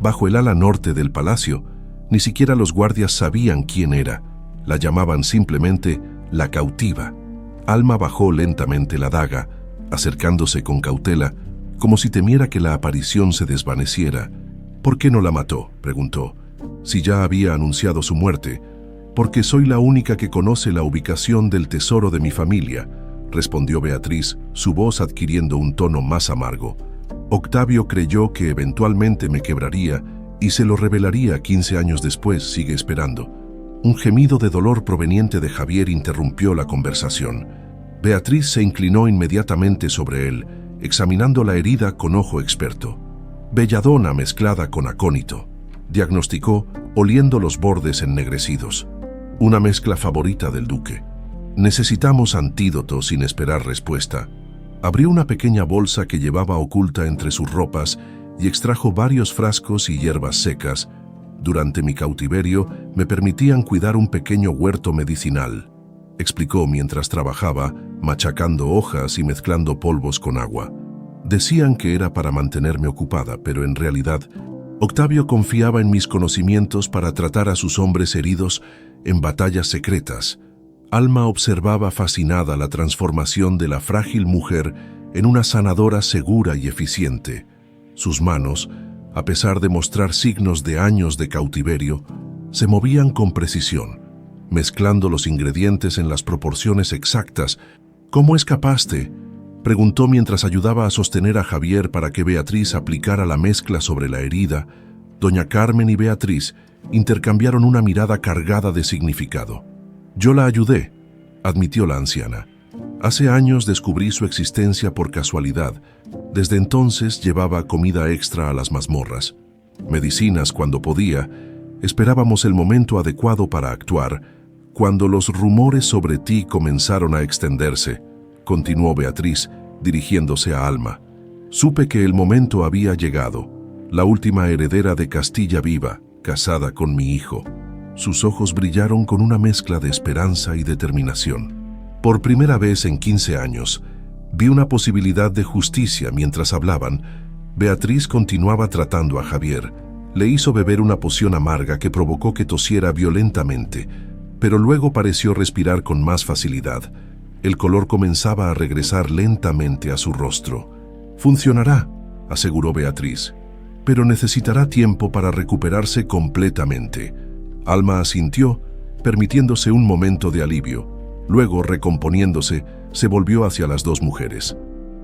Bajo el ala norte del palacio, ni siquiera los guardias sabían quién era. La llamaban simplemente la cautiva. Alma bajó lentamente la daga, acercándose con cautela, como si temiera que la aparición se desvaneciera. «¿Por qué no la mató?», preguntó. «Si ya había anunciado su muerte». «Porque soy la única que conoce la ubicación del tesoro de mi familia», respondió Beatriz, su voz adquiriendo un tono más amargo. «Octavio creyó que eventualmente me quebraría y se lo revelaría 15 años después. Sigue esperando». Un gemido de dolor proveniente de Javier interrumpió la conversación. Beatriz se inclinó inmediatamente sobre él, examinando la herida con ojo experto. «Belladona mezclada con acónito», diagnosticó, oliendo los bordes ennegrecidos. «Una mezcla favorita del duque. Necesitamos antídoto». Sin esperar respuesta, abrió una pequeña bolsa que llevaba oculta entre sus ropas y extrajo varios frascos y hierbas secas. «Durante mi cautiverio me permitían cuidar un pequeño huerto medicinal», explicó mientras trabajaba, machacando hojas y mezclando polvos con agua. «Decían que era para mantenerme ocupada, pero en realidad Octavio confiaba en mis conocimientos para tratar a sus hombres heridos en batallas secretas». Alma observaba fascinada la transformación de la frágil mujer en una sanadora segura y eficiente. Sus manos, a pesar de mostrar signos de años de cautiverio, se movían con precisión, mezclando los ingredientes en las proporciones exactas. «¿Cómo escapaste?», preguntó mientras ayudaba a sostener a Javier para que Beatriz aplicara la mezcla sobre la herida. Doña Carmen y Beatriz intercambiaron una mirada cargada de significado. «Yo la ayudé», admitió la anciana. «Hace años descubrí su existencia por casualidad. Desde entonces llevaba comida extra a las mazmorras, medicinas cuando podía. Esperábamos el momento adecuado para actuar, cuando los rumores sobre ti comenzaron a extenderse», continuó Beatriz, dirigiéndose a Alma. «Supe que el momento había llegado. La última heredera de Castilla viva, casada con mi hijo». Sus ojos brillaron con una mezcla de esperanza y determinación. «Por primera vez en 15 años, vi una posibilidad de justicia». Mientras hablaban, Beatriz continuaba tratando a Javier. Le hizo beber una poción amarga que provocó que tosiera violentamente, pero luego pareció respirar con más facilidad. El color comenzaba a regresar lentamente a su rostro. «Funcionará», aseguró Beatriz, «pero necesitará tiempo para recuperarse completamente». Alma asintió, permitiéndose un momento de alivio. Luego, recomponiéndose, se volvió hacia las dos mujeres.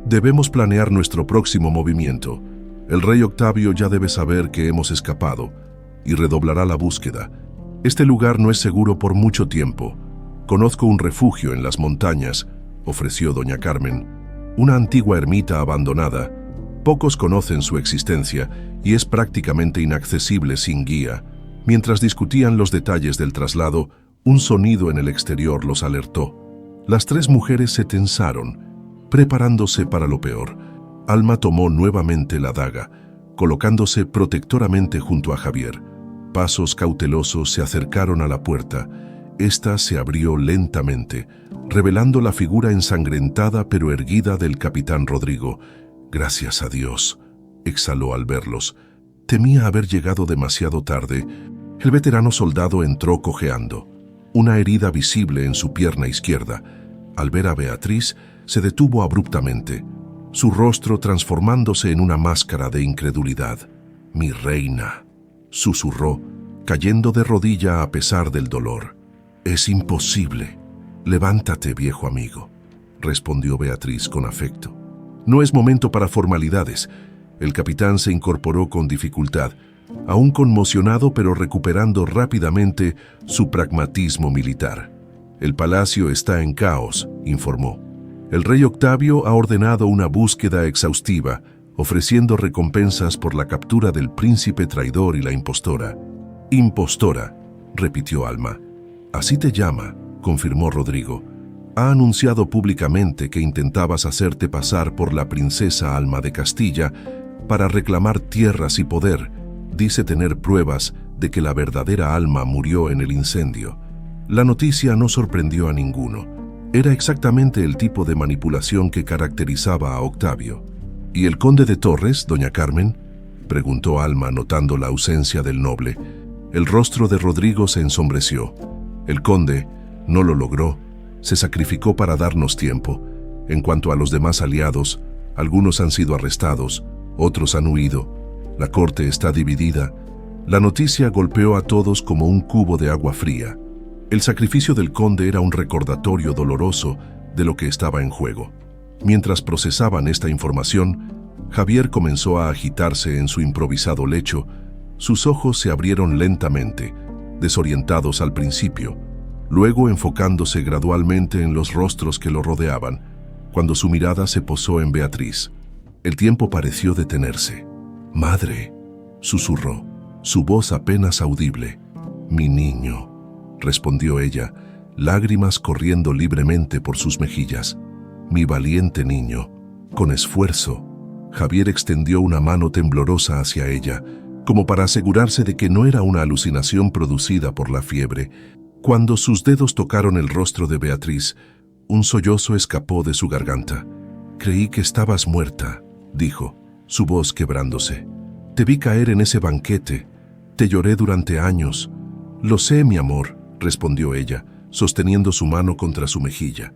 «Debemos planear nuestro próximo movimiento. El rey Octavio ya debe saber que hemos escapado y redoblará la búsqueda. Este lugar no es seguro por mucho tiempo. Conozco un refugio en las montañas», ofreció doña Carmen. «Una antigua ermita abandonada. Pocos conocen su existencia y es prácticamente inaccesible sin guía». Mientras discutían los detalles del traslado, un sonido en el exterior los alertó. Las tres mujeres se tensaron, preparándose para lo peor. Alma tomó nuevamente la daga, colocándose protectoramente junto a Javier. Pasos cautelosos se acercaron a la puerta. Esta se abrió lentamente, revelando la figura ensangrentada pero erguida del capitán Rodrigo. «Gracias a Dios», exhaló al verlos. «Temía haber llegado demasiado tarde». El veterano soldado entró cojeando, una herida visible en su pierna izquierda. Al ver a Beatriz, se detuvo abruptamente, su rostro transformándose en una máscara de incredulidad. «Mi reina», susurró, cayendo de rodilla a pesar del dolor. «Es imposible». «Levántate, viejo amigo», respondió Beatriz con afecto. «No es momento para formalidades». El capitán se incorporó con dificultad, aún conmocionado pero recuperando rápidamente su pragmatismo militar. «El palacio está en caos», informó. «El rey Octavio ha ordenado una búsqueda exhaustiva, ofreciendo recompensas por la captura del príncipe traidor y la impostora». «Impostora», repitió Alma. «Así te llama», confirmó Rodrigo. «Ha anunciado públicamente que intentabas hacerte pasar por la princesa Alma de Castilla para reclamar tierras y poder. Dice tener pruebas de que la verdadera Alma murió en el incendio». La noticia no sorprendió a ninguno. Era exactamente el tipo de manipulación que caracterizaba a Octavio. «¿Y el conde de Torres, doña Carmen?», preguntó Alma notando la ausencia del noble. El rostro de Rodrigo se ensombreció. «El conde no lo logró. Se sacrificó para darnos tiempo. En cuanto a los demás aliados, Algunos han sido arrestados, otros han huido. La corte está dividida. La noticia golpeó a todos como un cubo de agua fría. El sacrificio del conde era un recordatorio doloroso de lo que estaba en juego. Mientras procesaban esta información, Javier comenzó a agitarse en su improvisado lecho. Sus ojos se abrieron lentamente, desorientados al principio, luego enfocándose gradualmente en los rostros que lo rodeaban, cuando su mirada se posó en Beatriz. El tiempo pareció detenerse. «Madre», susurró, su voz apenas audible. «Mi niño», respondió ella, lágrimas corriendo libremente por sus mejillas. «Mi valiente niño». Con esfuerzo, Javier extendió una mano temblorosa hacia ella, como para asegurarse de que no era una alucinación producida por la fiebre. Cuando sus dedos tocaron el rostro de Beatriz, un sollozo escapó de su garganta. «Creí que estabas muerta», dijo, su voz quebrándose. «Te vi caer en ese banquete. Te lloré durante años». «Lo sé, mi amor», respondió ella, sosteniendo su mano contra su mejilla.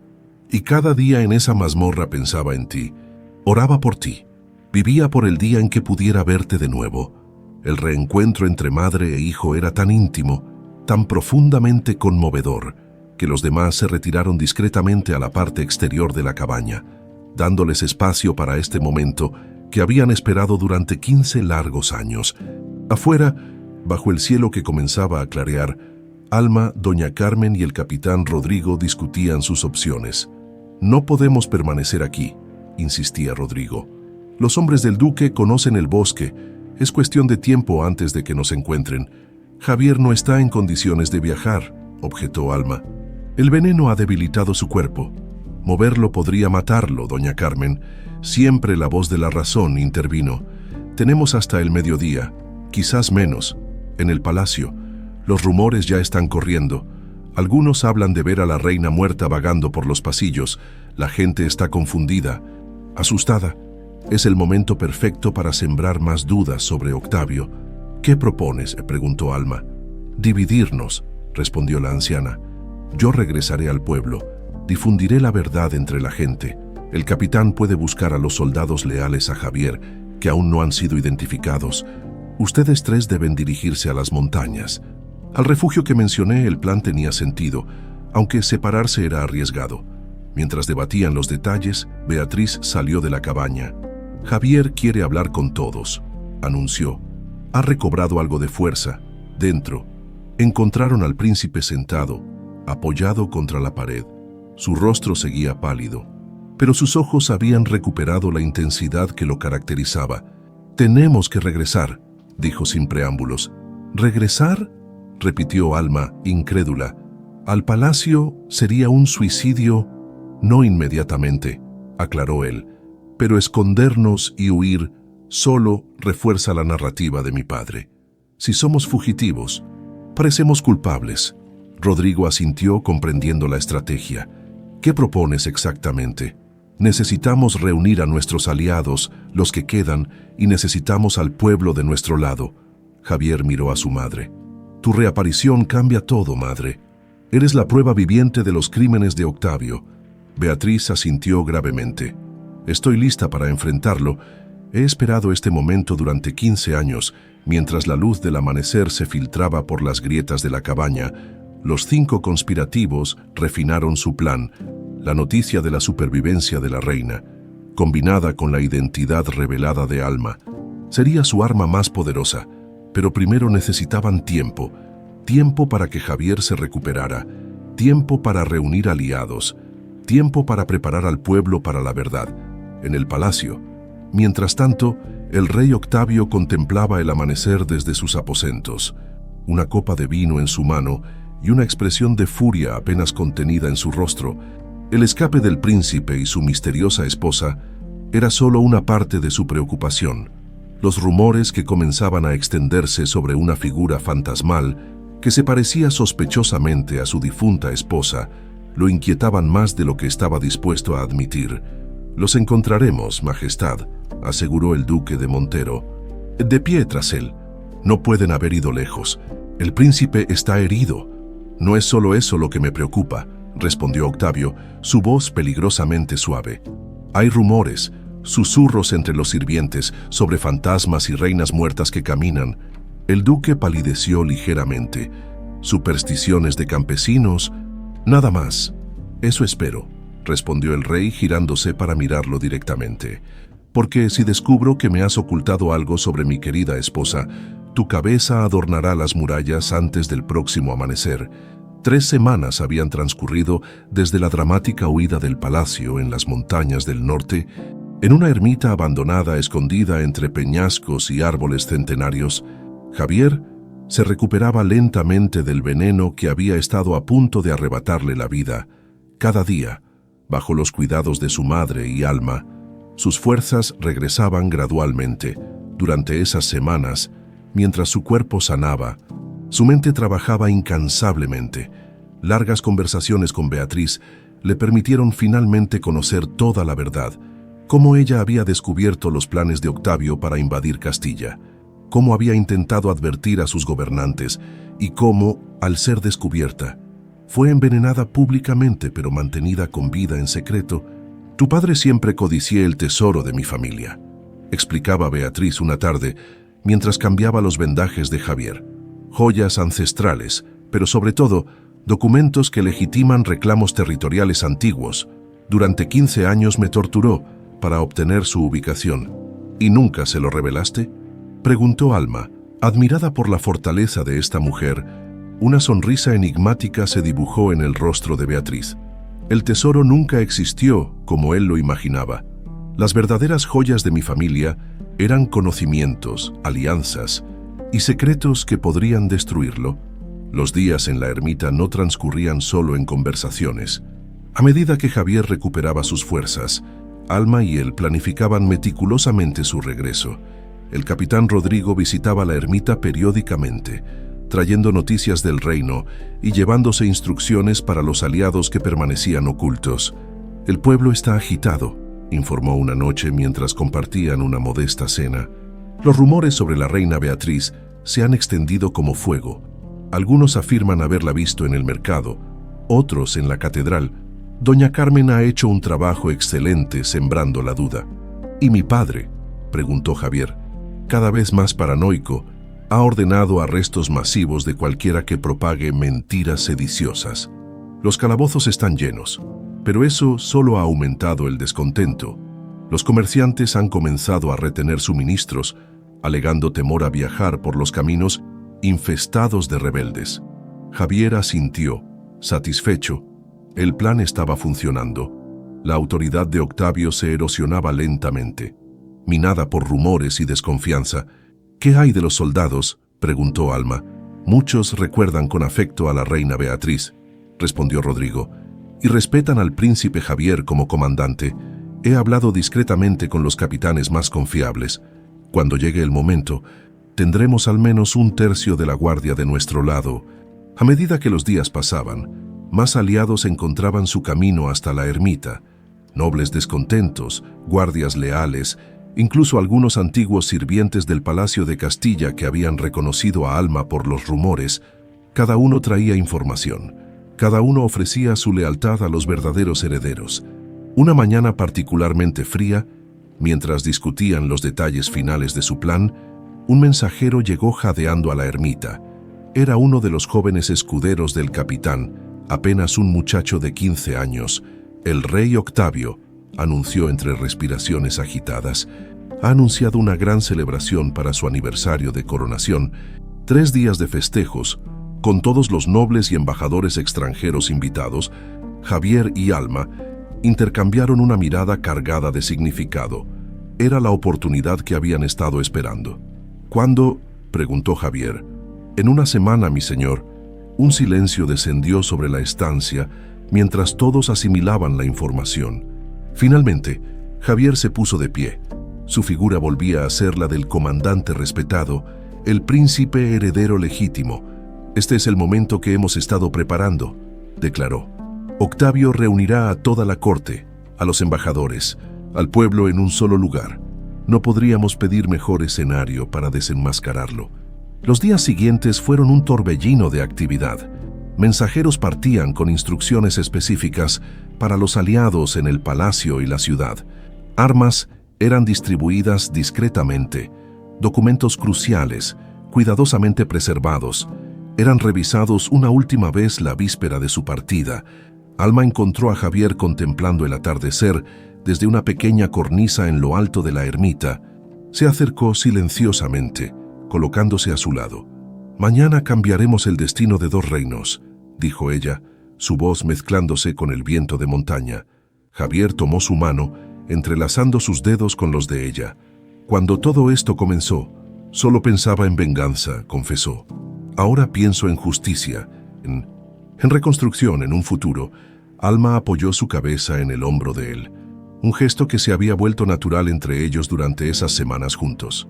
«Y cada día en esa mazmorra pensaba en ti. Oraba por ti. Vivía por el día en que pudiera verte de nuevo». El reencuentro entre madre e hijo era tan íntimo, tan profundamente conmovedor, que los demás se retiraron discretamente a la parte exterior de la cabaña, dándoles espacio para este momento que habían esperado durante 15 largos años. Afuera, bajo el cielo que comenzaba a clarear, Alma, doña Carmen y el capitán Rodrigo discutían sus opciones. «No podemos permanecer aquí», insistía Rodrigo. «Los hombres del duque conocen el bosque. Es cuestión de tiempo antes de que nos encuentren. Javier no está en condiciones de viajar», objetó Alma. «El veneno ha debilitado su cuerpo. Moverlo podría matarlo, doña Carmen». Siempre la voz de la razón intervino. «Tenemos hasta el mediodía, quizás menos. En el palacio, los rumores ya están corriendo. Algunos hablan de ver a la reina muerta vagando por los pasillos. La gente está confundida, asustada. Es el momento perfecto para sembrar más dudas sobre Octavio». «¿Qué propones?», preguntó Alma. «Dividirnos», respondió la anciana. «Yo regresaré al pueblo. Difundiré la verdad entre la gente. El capitán puede buscar a los soldados leales a Javier, que aún no han sido identificados. Ustedes tres deben dirigirse a las montañas. Al refugio que mencioné el plan tenía sentido, aunque separarse era arriesgado». Mientras debatían los detalles, Beatriz salió de la cabaña. «Javier quiere hablar con todos», anunció. «Ha recobrado algo de fuerza». Dentro, encontraron al príncipe sentado, apoyado contra la pared. Su rostro seguía pálido, pero sus ojos habían recuperado la intensidad que lo caracterizaba. «Tenemos que regresar», dijo sin preámbulos. «¿Regresar?», repitió Alma, incrédula. «Al palacio sería un suicidio». «No inmediatamente», aclaró él, «pero escondernos y huir solo refuerza la narrativa de mi padre. Si somos fugitivos, parecemos culpables». Rodrigo asintió comprendiendo la estrategia. «¿Qué propones exactamente?». «Necesitamos reunir a nuestros aliados, los que quedan, y necesitamos al pueblo de nuestro lado». Javier miró a su madre. «Tu reaparición cambia todo, madre. Eres la prueba viviente de los crímenes de Octavio». Beatriz asintió gravemente. «Estoy lista para enfrentarlo. He esperado este momento durante 15 años, mientras la luz del amanecer se filtraba por las grietas de la cabaña. Los 5 conspirativos refinaron su plan. La noticia de la supervivencia de la reina, combinada con la identidad revelada de Alma, sería su arma más poderosa. Pero primero necesitaban tiempo. Tiempo para que Javier se recuperara. Tiempo para reunir aliados. Tiempo para preparar al pueblo para la verdad». En el palacio, mientras tanto, el rey Octavio contemplaba el amanecer desde sus aposentos, una copa de vino en su mano y una expresión de furia apenas contenida en su rostro. El escape del príncipe y su misteriosa esposa era solo una parte de su preocupación. Los rumores que comenzaban a extenderse sobre una figura fantasmal que se parecía sospechosamente a su difunta esposa lo inquietaban más de lo que estaba dispuesto a admitir. «Los encontraremos, Majestad», aseguró el duque de Montero, de pie tras él. «No pueden haber ido lejos. El príncipe está herido». «No es solo eso lo que me preocupa», respondió Octavio, su voz peligrosamente suave. «Hay rumores, susurros entre los sirvientes sobre fantasmas y reinas muertas que caminan. El duque palideció ligeramente. Supersticiones de campesinos, nada más. Eso espero, respondió el rey girándose para mirarlo directamente. Porque si descubro que me has ocultado algo sobre mi querida esposa, tu cabeza adornará las murallas antes del próximo amanecer. 3 semanas habían transcurrido desde la dramática huida del palacio en las montañas del norte, en una ermita abandonada escondida entre peñascos y árboles centenarios. Javier se recuperaba lentamente del veneno que había estado a punto de arrebatarle la vida. Cada día, bajo los cuidados de su madre y Alma, sus fuerzas regresaban gradualmente. Durante esas semanas, mientras su cuerpo sanaba, su mente trabajaba incansablemente. Largas conversaciones con Beatriz le permitieron finalmente conocer toda la verdad, cómo ella había descubierto los planes de Octavio para invadir Castilla, cómo había intentado advertir a sus gobernantes y cómo, al ser descubierta, fue envenenada públicamente pero mantenida con vida en secreto. Tu padre siempre codicié el tesoro de mi familia, explicaba Beatriz una tarde mientras cambiaba los vendajes de Javier. Joyas ancestrales, pero sobre todo, documentos que legitiman reclamos territoriales antiguos. Durante 15 años me torturó para obtener su ubicación. ¿Y nunca se lo revelaste?, preguntó Alma, admirada por la fortaleza de esta mujer. Una sonrisa enigmática se dibujó en el rostro de Beatriz. El tesoro nunca existió como él lo imaginaba. Las verdaderas joyas de mi familia eran conocimientos, alianzas y secretos que podrían destruirlo. Los días en la ermita no transcurrían solo en conversaciones. A medida que Javier recuperaba sus fuerzas, Alma y él planificaban meticulosamente su regreso. El capitán Rodrigo visitaba la ermita periódicamente, trayendo noticias del reino y llevándose instrucciones para los aliados que permanecían ocultos. El pueblo está agitado, informó una noche mientras compartían una modesta cena. Los rumores sobre la reina Beatriz se han extendido como fuego. Algunos afirman haberla visto en el mercado, otros en la catedral. Doña Carmen ha hecho un trabajo excelente sembrando la duda. ¿Y mi padre?, preguntó Javier. Cada vez más paranoico, ha ordenado arrestos masivos de cualquiera que propague mentiras sediciosas. Los calabozos están llenos, pero eso solo ha aumentado el descontento. Los comerciantes han comenzado a retener suministros, alegando temor a viajar por los caminos infestados de rebeldes. Javier asintió, satisfecho. El plan estaba funcionando. La autoridad de Octavio se erosionaba lentamente, minada por rumores y desconfianza. ¿Qué hay de los soldados?, preguntó Alma. Muchos recuerdan con afecto a la reina Beatriz, respondió Rodrigo, y respetan al príncipe Javier como comandante. He hablado discretamente con los capitanes más confiables. Cuando llegue el momento, tendremos al menos 1/3 de la guardia de nuestro lado. A medida que los días pasaban, más aliados encontraban su camino hasta la ermita. Nobles descontentos, guardias leales, incluso algunos antiguos sirvientes del Palacio de Castilla que habían reconocido a Alma por los rumores. Cada uno traía información. Cada uno ofrecía su lealtad a los verdaderos herederos. Una mañana particularmente fría, mientras discutían los detalles finales de su plan, un mensajero llegó jadeando a la ermita. Era uno de los jóvenes escuderos del capitán, apenas un muchacho de 15 años. El rey Octavio, anunció entre respiraciones agitadas, ha anunciado una gran celebración para su aniversario de coronación, 3 días de festejos, con todos los nobles y embajadores extranjeros invitados. Javier y Alma intercambiaron una mirada cargada de significado. Era la oportunidad que habían estado esperando. ¿Cuándo?, preguntó Javier. En 1 semana, mi señor. Un silencio descendió sobre la estancia mientras todos asimilaban la información. Finalmente, Javier se puso de pie. Su figura volvía a ser la del comandante respetado, el príncipe heredero legítimo. Este es el momento que hemos estado preparando, declaró. Octavio reunirá a toda la corte, a los embajadores, al pueblo en un solo lugar. No podríamos pedir mejor escenario para desenmascararlo. Los días siguientes fueron un torbellino de actividad. Mensajeros partían con instrucciones específicas para los aliados en el palacio y la ciudad. Armas Eran distribuidas discretamente. Documentos cruciales, cuidadosamente preservados, eran revisados una última vez la víspera de su partida. Alma encontró a Javier contemplando el atardecer desde una pequeña cornisa en lo alto de la ermita. Se acercó silenciosamente, colocándose a su lado. «Mañana cambiaremos el destino de 2 reinos», dijo ella, su voz mezclándose con el viento de montaña. Javier tomó su mano, entrelazando sus dedos con los de ella. «Cuando todo esto comenzó, solo pensaba en venganza», confesó. «Ahora pienso en justicia, en reconstrucción, en un futuro». Alma apoyó su cabeza en el hombro de él, un gesto que se había vuelto natural entre ellos durante esas semanas juntos.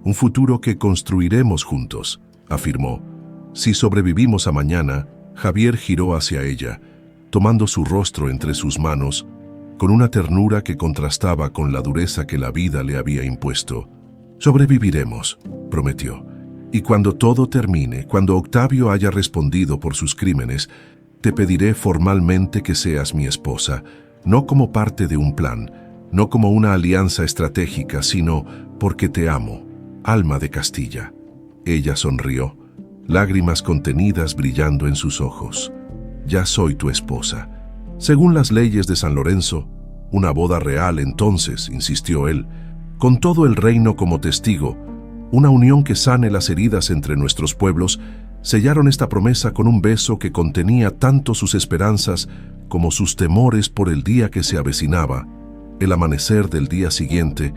«Un futuro que construiremos juntos», afirmó. «Si sobrevivimos a mañana», Javier giró hacia ella, tomando su rostro entre sus manos, con una ternura que contrastaba con la dureza que la vida le había impuesto. «Sobreviviremos», prometió. «Y cuando todo termine, cuando Octavio haya respondido por sus crímenes, te pediré formalmente que seas mi esposa, no como parte de un plan, no como una alianza estratégica, sino porque te amo, Alma de Castilla». Ella sonrió, lágrimas contenidas brillando en sus ojos. «Ya soy tu esposa. Según las leyes de San Lorenzo, una boda real entonces», insistió él, «con todo el reino como testigo, una unión que sane las heridas entre nuestros pueblos». Sellaron esta promesa con un beso que contenía tanto sus esperanzas como sus temores por el día que se avecinaba. El amanecer del día siguiente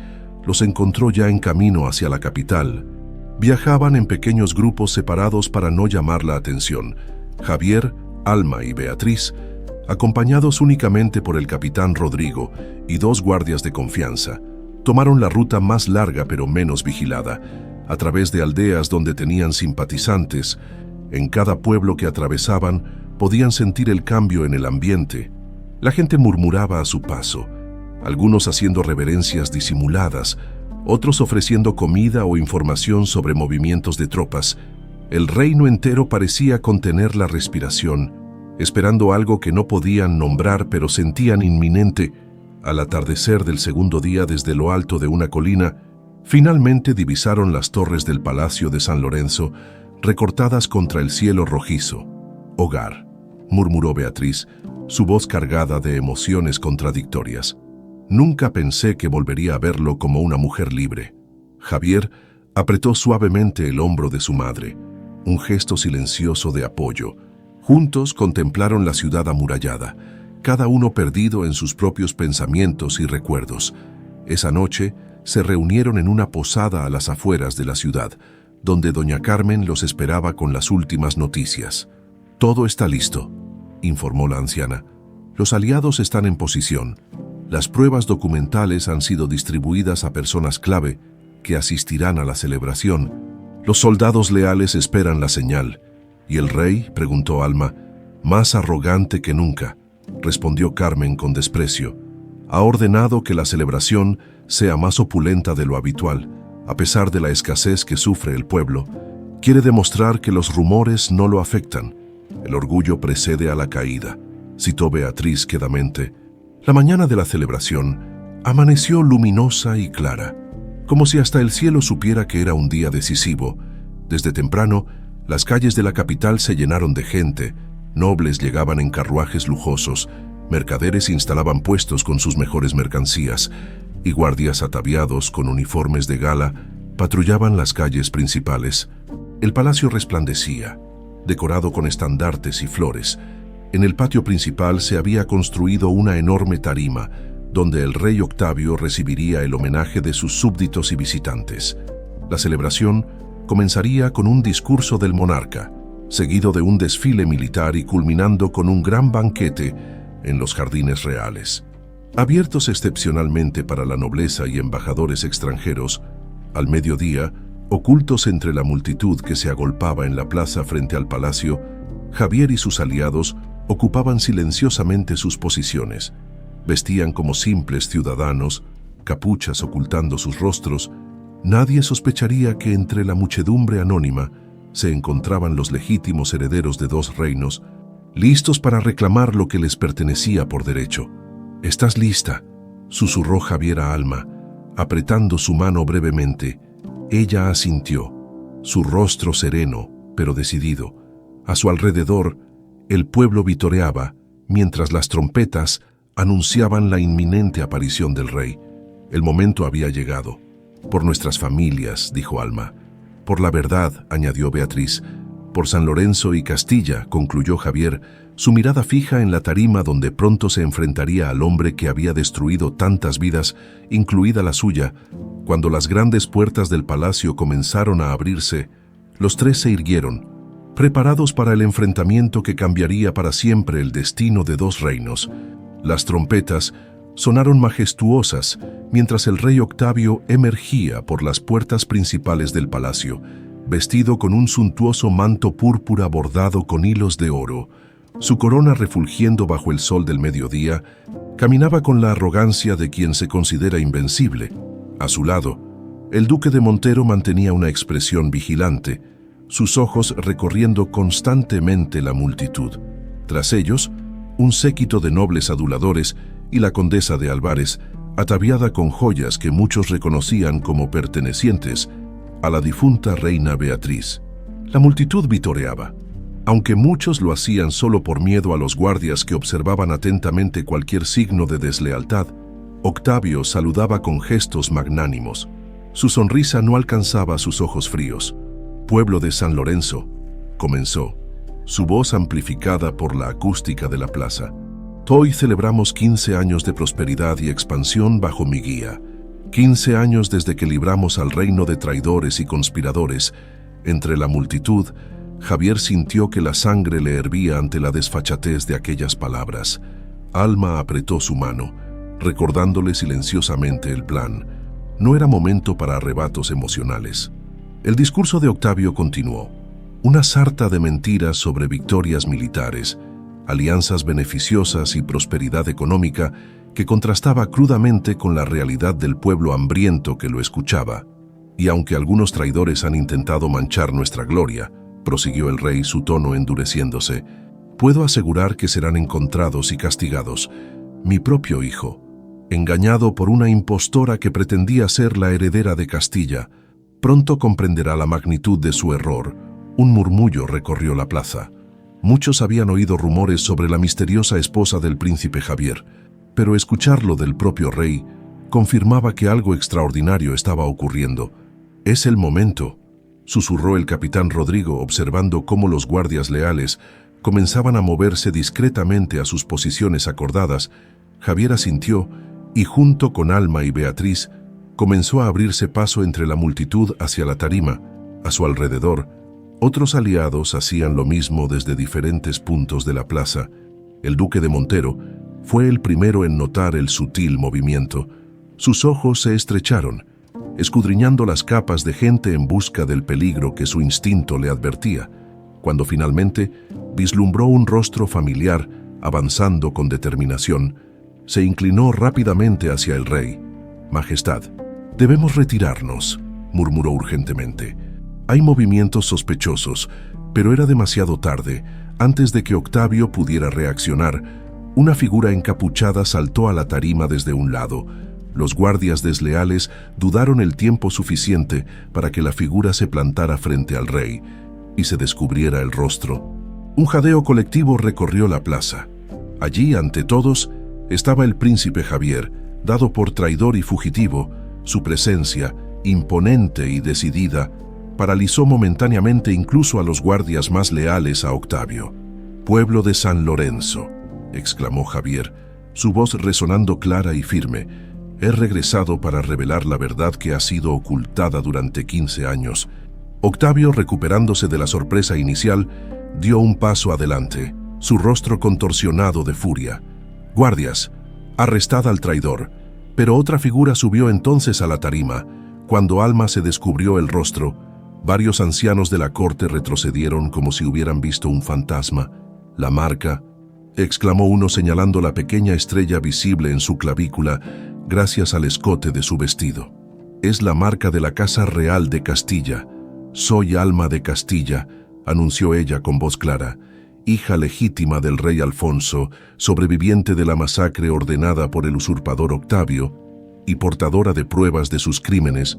los encontró ya en camino hacia la capital. Viajaban en pequeños grupos separados para no llamar la atención. Javier, Alma y Beatriz, acompañados únicamente por el capitán Rodrigo y 2 guardias de confianza, tomaron la ruta más larga pero menos vigilada, a través de aldeas donde tenían simpatizantes. En cada pueblo que atravesaban podían sentir el cambio en el ambiente. La gente murmuraba a su paso, algunos haciendo reverencias disimuladas, otros ofreciendo comida o información sobre movimientos de tropas. El reino entero parecía contener la respiración, esperando algo que no podían nombrar pero sentían inminente. Al atardecer del segundo día, desde lo alto de una colina, finalmente divisaron las torres del Palacio de San Lorenzo, recortadas contra el cielo rojizo. «Hogar», murmuró Beatriz, su voz cargada de emociones contradictorias. «Nunca pensé que volvería a verlo como una mujer libre». Javier apretó suavemente el hombro de su madre, un gesto silencioso de apoyo. Juntos contemplaron la ciudad amurallada, cada uno perdido en sus propios pensamientos y recuerdos. Esa noche se reunieron en una posada a las afueras de la ciudad, donde doña Carmen los esperaba con las últimas noticias. «Todo está listo», informó la anciana. «Los aliados están en posición. Las pruebas documentales han sido distribuidas a personas clave que asistirán a la celebración. Los soldados leales esperan la señal». «¿Y el rey?», preguntó Alma. «Más arrogante que nunca», respondió Carmen con desprecio. «Ha ordenado que la celebración sea más opulenta de lo habitual, a pesar de la escasez que sufre el pueblo. Quiere demostrar que los rumores no lo afectan. El orgullo precede a la caída», citó Beatriz quedamente. La mañana de la celebración amaneció luminosa y clara, como si hasta el cielo supiera que era un día decisivo. Desde temprano, las calles de la capital se llenaron de gente. Nobles llegaban en carruajes lujosos, mercaderes instalaban puestos con sus mejores mercancías, y guardias ataviados con uniformes de gala patrullaban las calles principales. El palacio resplandecía, decorado con estandartes y flores. En el patio principal se había construido una enorme tarima, donde el rey Octavio recibiría el homenaje de sus súbditos y visitantes. La celebración comenzaría con un discurso del monarca, seguido de un desfile militar y culminando con un gran banquete en los jardines reales. Abiertos excepcionalmente para la nobleza y embajadores extranjeros, al mediodía, ocultos entre la multitud que se agolpaba en la plaza frente al palacio, Javier y sus aliados ocupaban silenciosamente sus posiciones. Vestían como simples ciudadanos, capuchas ocultando sus rostros. Nadie sospecharía que entre la muchedumbre anónima se encontraban los legítimos herederos de 2 reinos, listos para reclamar lo que les pertenecía por derecho. «¿Estás lista?», susurró Javier a Alma, apretando su mano brevemente. Ella asintió, su rostro sereno, pero decidido. A su alrededor, el pueblo vitoreaba, mientras las trompetas anunciaban la inminente aparición del rey. El momento había llegado. Por nuestras familias, dijo Alma. Por la verdad, añadió Beatriz. Por San Lorenzo y Castilla, concluyó Javier, su mirada fija en la tarima donde pronto se enfrentaría al hombre que había destruido tantas vidas, incluida la suya. Cuando las grandes puertas del palacio comenzaron a abrirse, los tres se irguieron, preparados para el enfrentamiento que cambiaría para siempre el destino de dos reinos. Las trompetas sonaron majestuosas mientras el rey Octavio emergía por las puertas principales del palacio, vestido con un suntuoso manto púrpura bordado con hilos de oro. Su corona refulgiendo bajo el sol del mediodía, caminaba con la arrogancia de quien se considera invencible. A su lado, el duque de Montero mantenía una expresión vigilante, sus ojos recorriendo constantemente la multitud. Tras ellos, un séquito de nobles aduladores y la condesa de Álvarez, ataviada con joyas que muchos reconocían como pertenecientes a la difunta reina Beatriz. La multitud vitoreaba, aunque muchos lo hacían solo por miedo a los guardias que observaban atentamente cualquier signo de deslealtad. Octavio saludaba con gestos magnánimos. Su sonrisa no alcanzaba sus ojos fríos. «Pueblo de San Lorenzo», comenzó, su voz amplificada por la acústica de la plaza. «Hoy celebramos 15 años de prosperidad y expansión bajo mi guía. 15 años desde que libramos al reino de traidores y conspiradores». Entre la multitud, Javier sintió que la sangre le hervía ante la desfachatez de aquellas palabras. Alma apretó su mano, recordándole silenciosamente el plan. No era momento para arrebatos emocionales. El discurso de Octavio continuó. Una sarta de mentiras sobre victorias militares, alianzas beneficiosas y prosperidad económica que contrastaba crudamente con la realidad del pueblo hambriento que lo escuchaba. Y aunque algunos traidores han intentado manchar nuestra gloria, prosiguió el rey, su tono endureciéndose, puedo asegurar que serán encontrados y castigados. Mi propio hijo, engañado por una impostora que pretendía ser la heredera de Castilla, pronto comprenderá la magnitud de su error. Un murmullo recorrió la plaza. Muchos habían oído rumores sobre la misteriosa esposa del príncipe Javier, pero escucharlo del propio rey confirmaba que algo extraordinario estaba ocurriendo. «Es el momento», susurró el capitán Rodrigo, observando cómo los guardias leales comenzaban a moverse discretamente a sus posiciones acordadas. Javier asintió y, junto con Alma y Beatriz, comenzó a abrirse paso entre la multitud hacia la tarima. A su alrededor, otros aliados hacían lo mismo desde diferentes puntos de la plaza. El duque de Montero fue el primero en notar el sutil movimiento. Sus ojos se estrecharon, escudriñando las capas de gente en busca del peligro que su instinto le advertía. Cuando finalmente vislumbró un rostro familiar avanzando con determinación, se inclinó rápidamente hacia el rey. «Majestad, debemos retirarnos», murmuró urgentemente. «Hay movimientos sospechosos», pero era demasiado tarde. Antes de que Octavio pudiera reaccionar, una figura encapuchada saltó a la tarima desde un lado. Los guardias desleales dudaron el tiempo suficiente para que la figura se plantara frente al rey y se descubriera el rostro. Un jadeo colectivo recorrió la plaza. Allí, ante todos, estaba el príncipe Javier, dado por traidor y fugitivo. Su presencia, imponente y decidida, paralizó momentáneamente incluso a los guardias más leales a Octavio. «Pueblo de San Lorenzo», exclamó Javier, su voz resonando clara y firme. «He regresado para revelar la verdad que ha sido ocultada durante 15 años». Octavio, recuperándose de la sorpresa inicial, dio un paso adelante, su rostro contorsionado de furia. «Guardias, arrestad al traidor». Pero otra figura subió entonces a la tarima. Cuando Alma se descubrió el rostro, varios ancianos de la corte retrocedieron como si hubieran visto un fantasma. «La marca», exclamó uno señalando la pequeña estrella visible en su clavícula, gracias al escote de su vestido. «Es la marca de la Casa Real de Castilla. Soy Alma de Castilla», anunció ella con voz clara, «hija legítima del rey Alfonso, sobreviviente de la masacre ordenada por el usurpador Octavio». y portadora de pruebas de sus crímenes,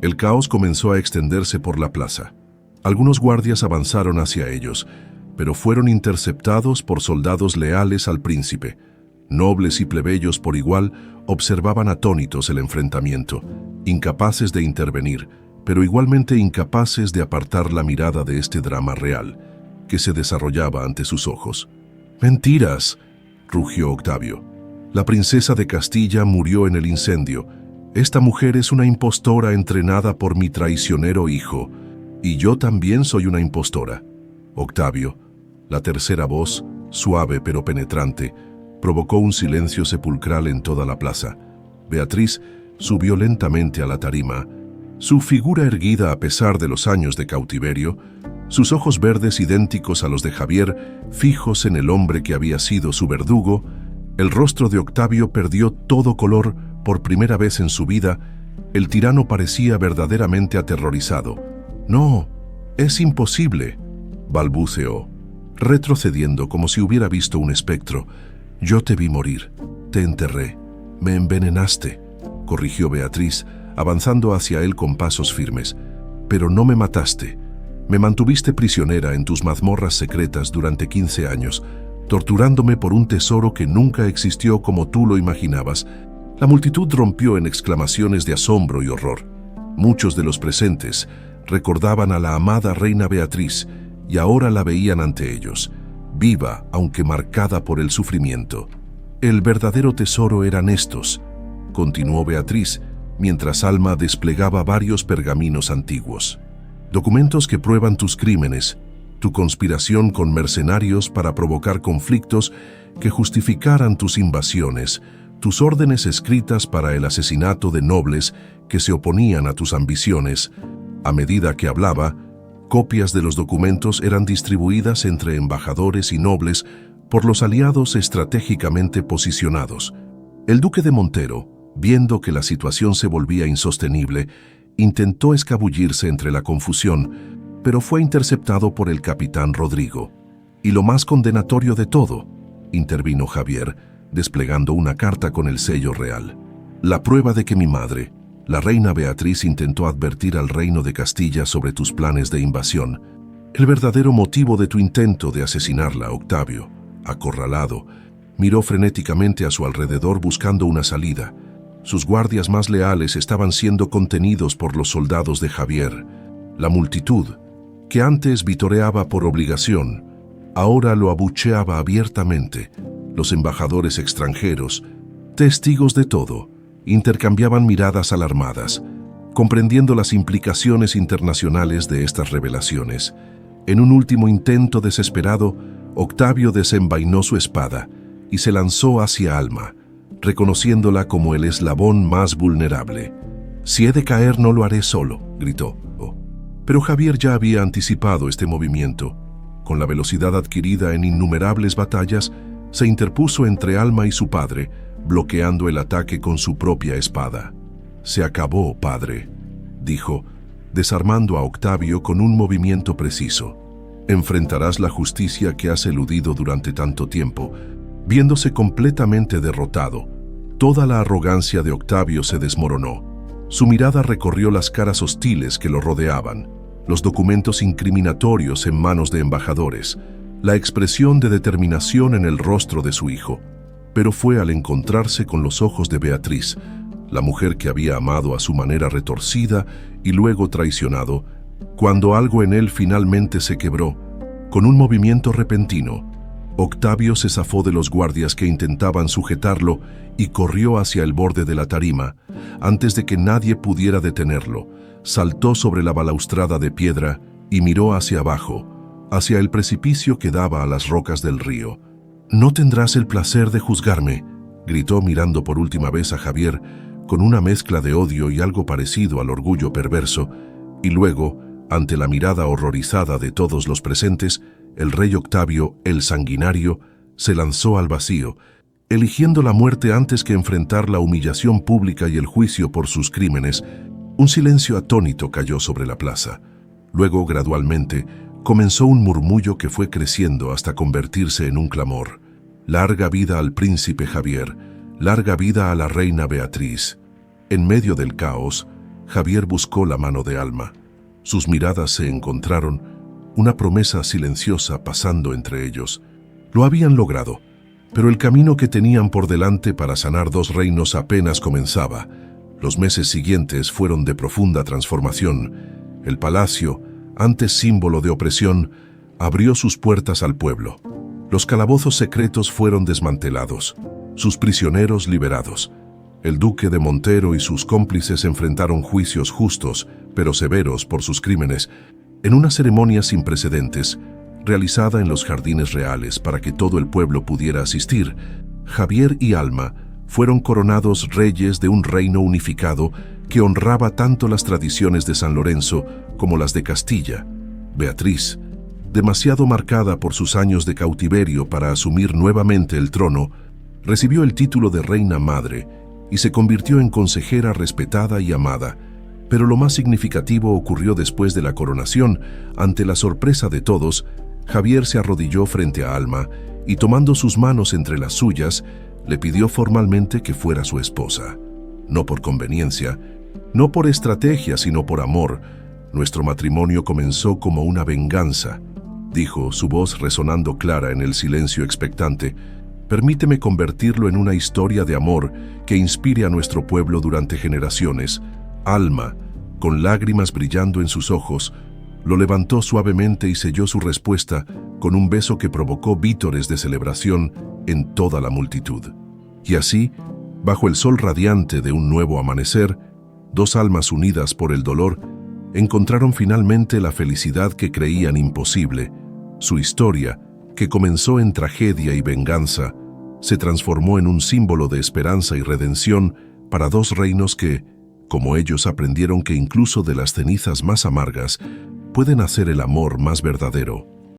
el caos comenzó a extenderse por la plaza. Algunos guardias avanzaron hacia ellos, pero fueron interceptados por soldados leales al príncipe. Nobles y plebeyos por igual observaban atónitos el enfrentamiento, incapaces de intervenir, pero igualmente incapaces de apartar la mirada de este drama real, que se desarrollaba ante sus ojos. «¡Mentiras!», rugió Octavio. «La princesa de Castilla murió en el incendio. Esta mujer es una impostora entrenada por mi traicionero hijo, y yo también soy una impostora». Octavio, la tercera voz, suave pero penetrante, provocó un silencio sepulcral en toda la plaza. Beatriz subió lentamente a la tarima. Su figura erguida a pesar de los años de cautiverio, sus ojos verdes idénticos a los de Javier, fijos en el hombre que había sido su verdugo, el rostro de Octavio perdió todo color por primera vez en su vida. El tirano parecía verdaderamente aterrorizado. «No, es imposible», balbuceó, retrocediendo como si hubiera visto un espectro. «Yo te vi morir, te enterré, me envenenaste», corrigió Beatriz, avanzando hacia él con pasos firmes. «Pero no me mataste. Me mantuviste prisionera en tus mazmorras secretas durante 15 años, torturándome por un tesoro que nunca existió como tú lo imaginabas». La multitud rompió en exclamaciones de asombro y horror. Muchos de los presentes recordaban a la amada reina Beatriz y ahora la veían ante ellos, viva aunque marcada por el sufrimiento. «El verdadero tesoro eran estos», continuó Beatriz, mientras Alma desplegaba varios pergaminos antiguos. «Documentos que prueban tus crímenes, tu conspiración con mercenarios para provocar conflictos que justificaran tus invasiones, tus órdenes escritas para el asesinato de nobles que se oponían a tus ambiciones». A medida que hablaba, copias de los documentos eran distribuidas entre embajadores y nobles por los aliados estratégicamente posicionados. El duque de Montero, viendo que la situación se volvía insostenible, intentó escabullirse entre la confusión, pero fue interceptado por el capitán Rodrigo. «Y lo más condenatorio de todo», intervino Javier, desplegando una carta con el sello real. «La prueba de que mi madre, la reina Beatriz, intentó advertir al reino de Castilla sobre tus planes de invasión. El verdadero motivo de tu intento de asesinarla». Octavio, acorralado, miró frenéticamente a su alrededor buscando una salida. Sus guardias más leales estaban siendo contenidos por los soldados de Javier. La multitud, que antes vitoreaba por obligación, ahora lo abucheaba abiertamente. Los embajadores extranjeros, testigos de todo, intercambiaban miradas alarmadas, comprendiendo las implicaciones internacionales de estas revelaciones. En un último intento desesperado, Octavio desenvainó su espada y se lanzó hacia Alma, reconociéndola como el eslabón más vulnerable. «Si he de caer, no lo haré solo», gritó. Pero Javier ya había anticipado este movimiento. Con la velocidad adquirida en innumerables batallas, se interpuso entre Alma y su padre, bloqueando el ataque con su propia espada. «Se acabó, padre», dijo, desarmando a Octavio con un movimiento preciso. «Enfrentarás la justicia que has eludido durante tanto tiempo». Viéndose completamente derrotado, toda la arrogancia de Octavio se desmoronó. Su mirada recorrió las caras hostiles que lo rodeaban, los documentos incriminatorios en manos de embajadores, la expresión de determinación en el rostro de su hijo. Pero fue al encontrarse con los ojos de Beatriz, la mujer que había amado a su manera retorcida y luego traicionado, cuando algo en él finalmente se quebró. Con un movimiento repentino, Octavio se zafó de los guardias que intentaban sujetarlo y corrió hacia el borde de la tarima. Antes de que nadie pudiera detenerlo, saltó sobre la balaustrada de piedra y miró hacia abajo, hacia el precipicio que daba a las rocas del río. «No tendrás el placer de juzgarme», gritó mirando por última vez a Javier, con una mezcla de odio y algo parecido al orgullo perverso, y luego, ante la mirada horrorizada de todos los presentes, el rey Octavio, el sanguinario, se lanzó al vacío, eligiendo la muerte antes que enfrentar la humillación pública y el juicio por sus crímenes. Un silencio atónito cayó sobre la plaza. Luego, gradualmente, comenzó un murmullo que fue creciendo hasta convertirse en un clamor. «Larga vida al príncipe Javier, larga vida a la reina Beatriz». En medio del caos, Javier buscó la mano de Alma. Sus miradas se encontraron, una promesa silenciosa pasando entre ellos. Lo habían logrado, pero el camino que tenían por delante para sanar dos reinos apenas comenzaba. Los meses siguientes fueron de profunda transformación. El palacio, antes símbolo de opresión, abrió sus puertas al pueblo. Los calabozos secretos fueron desmantelados, sus prisioneros liberados. El duque de Montero y sus cómplices enfrentaron juicios justos, pero severos por sus crímenes, en una ceremonia sin precedentes, realizada en los jardines reales para que todo el pueblo pudiera asistir. Javier y Alma fueron coronados reyes de un reino unificado que honraba tanto las tradiciones de San Lorenzo como las de Castilla. Beatriz, demasiado marcada por sus años de cautiverio para asumir nuevamente el trono, recibió el título de reina madre y se convirtió en consejera respetada y amada. Pero lo más significativo ocurrió después de la coronación. Ante la sorpresa de todos, Javier se arrodilló frente a Alma y, tomando sus manos entre las suyas, le pidió formalmente que fuera su esposa. No por conveniencia, no por estrategia, sino por amor. Nuestro matrimonio comenzó como una venganza, dijo, su voz resonando clara en el silencio expectante. Permíteme convertirlo en una historia de amor que inspire a nuestro pueblo durante generaciones. Alma, con lágrimas brillando en sus ojos, lo levantó suavemente y selló su respuesta con un beso que provocó vítores de celebración en toda la multitud. Y así, bajo el sol radiante de un nuevo amanecer, dos almas unidas por el dolor encontraron finalmente la felicidad que creían imposible. Su historia, que comenzó en tragedia y venganza, se transformó en un símbolo de esperanza y redención para dos reinos que, como ellos, aprendieron que incluso de las cenizas más amargas pueden hacer el amor más verdadero.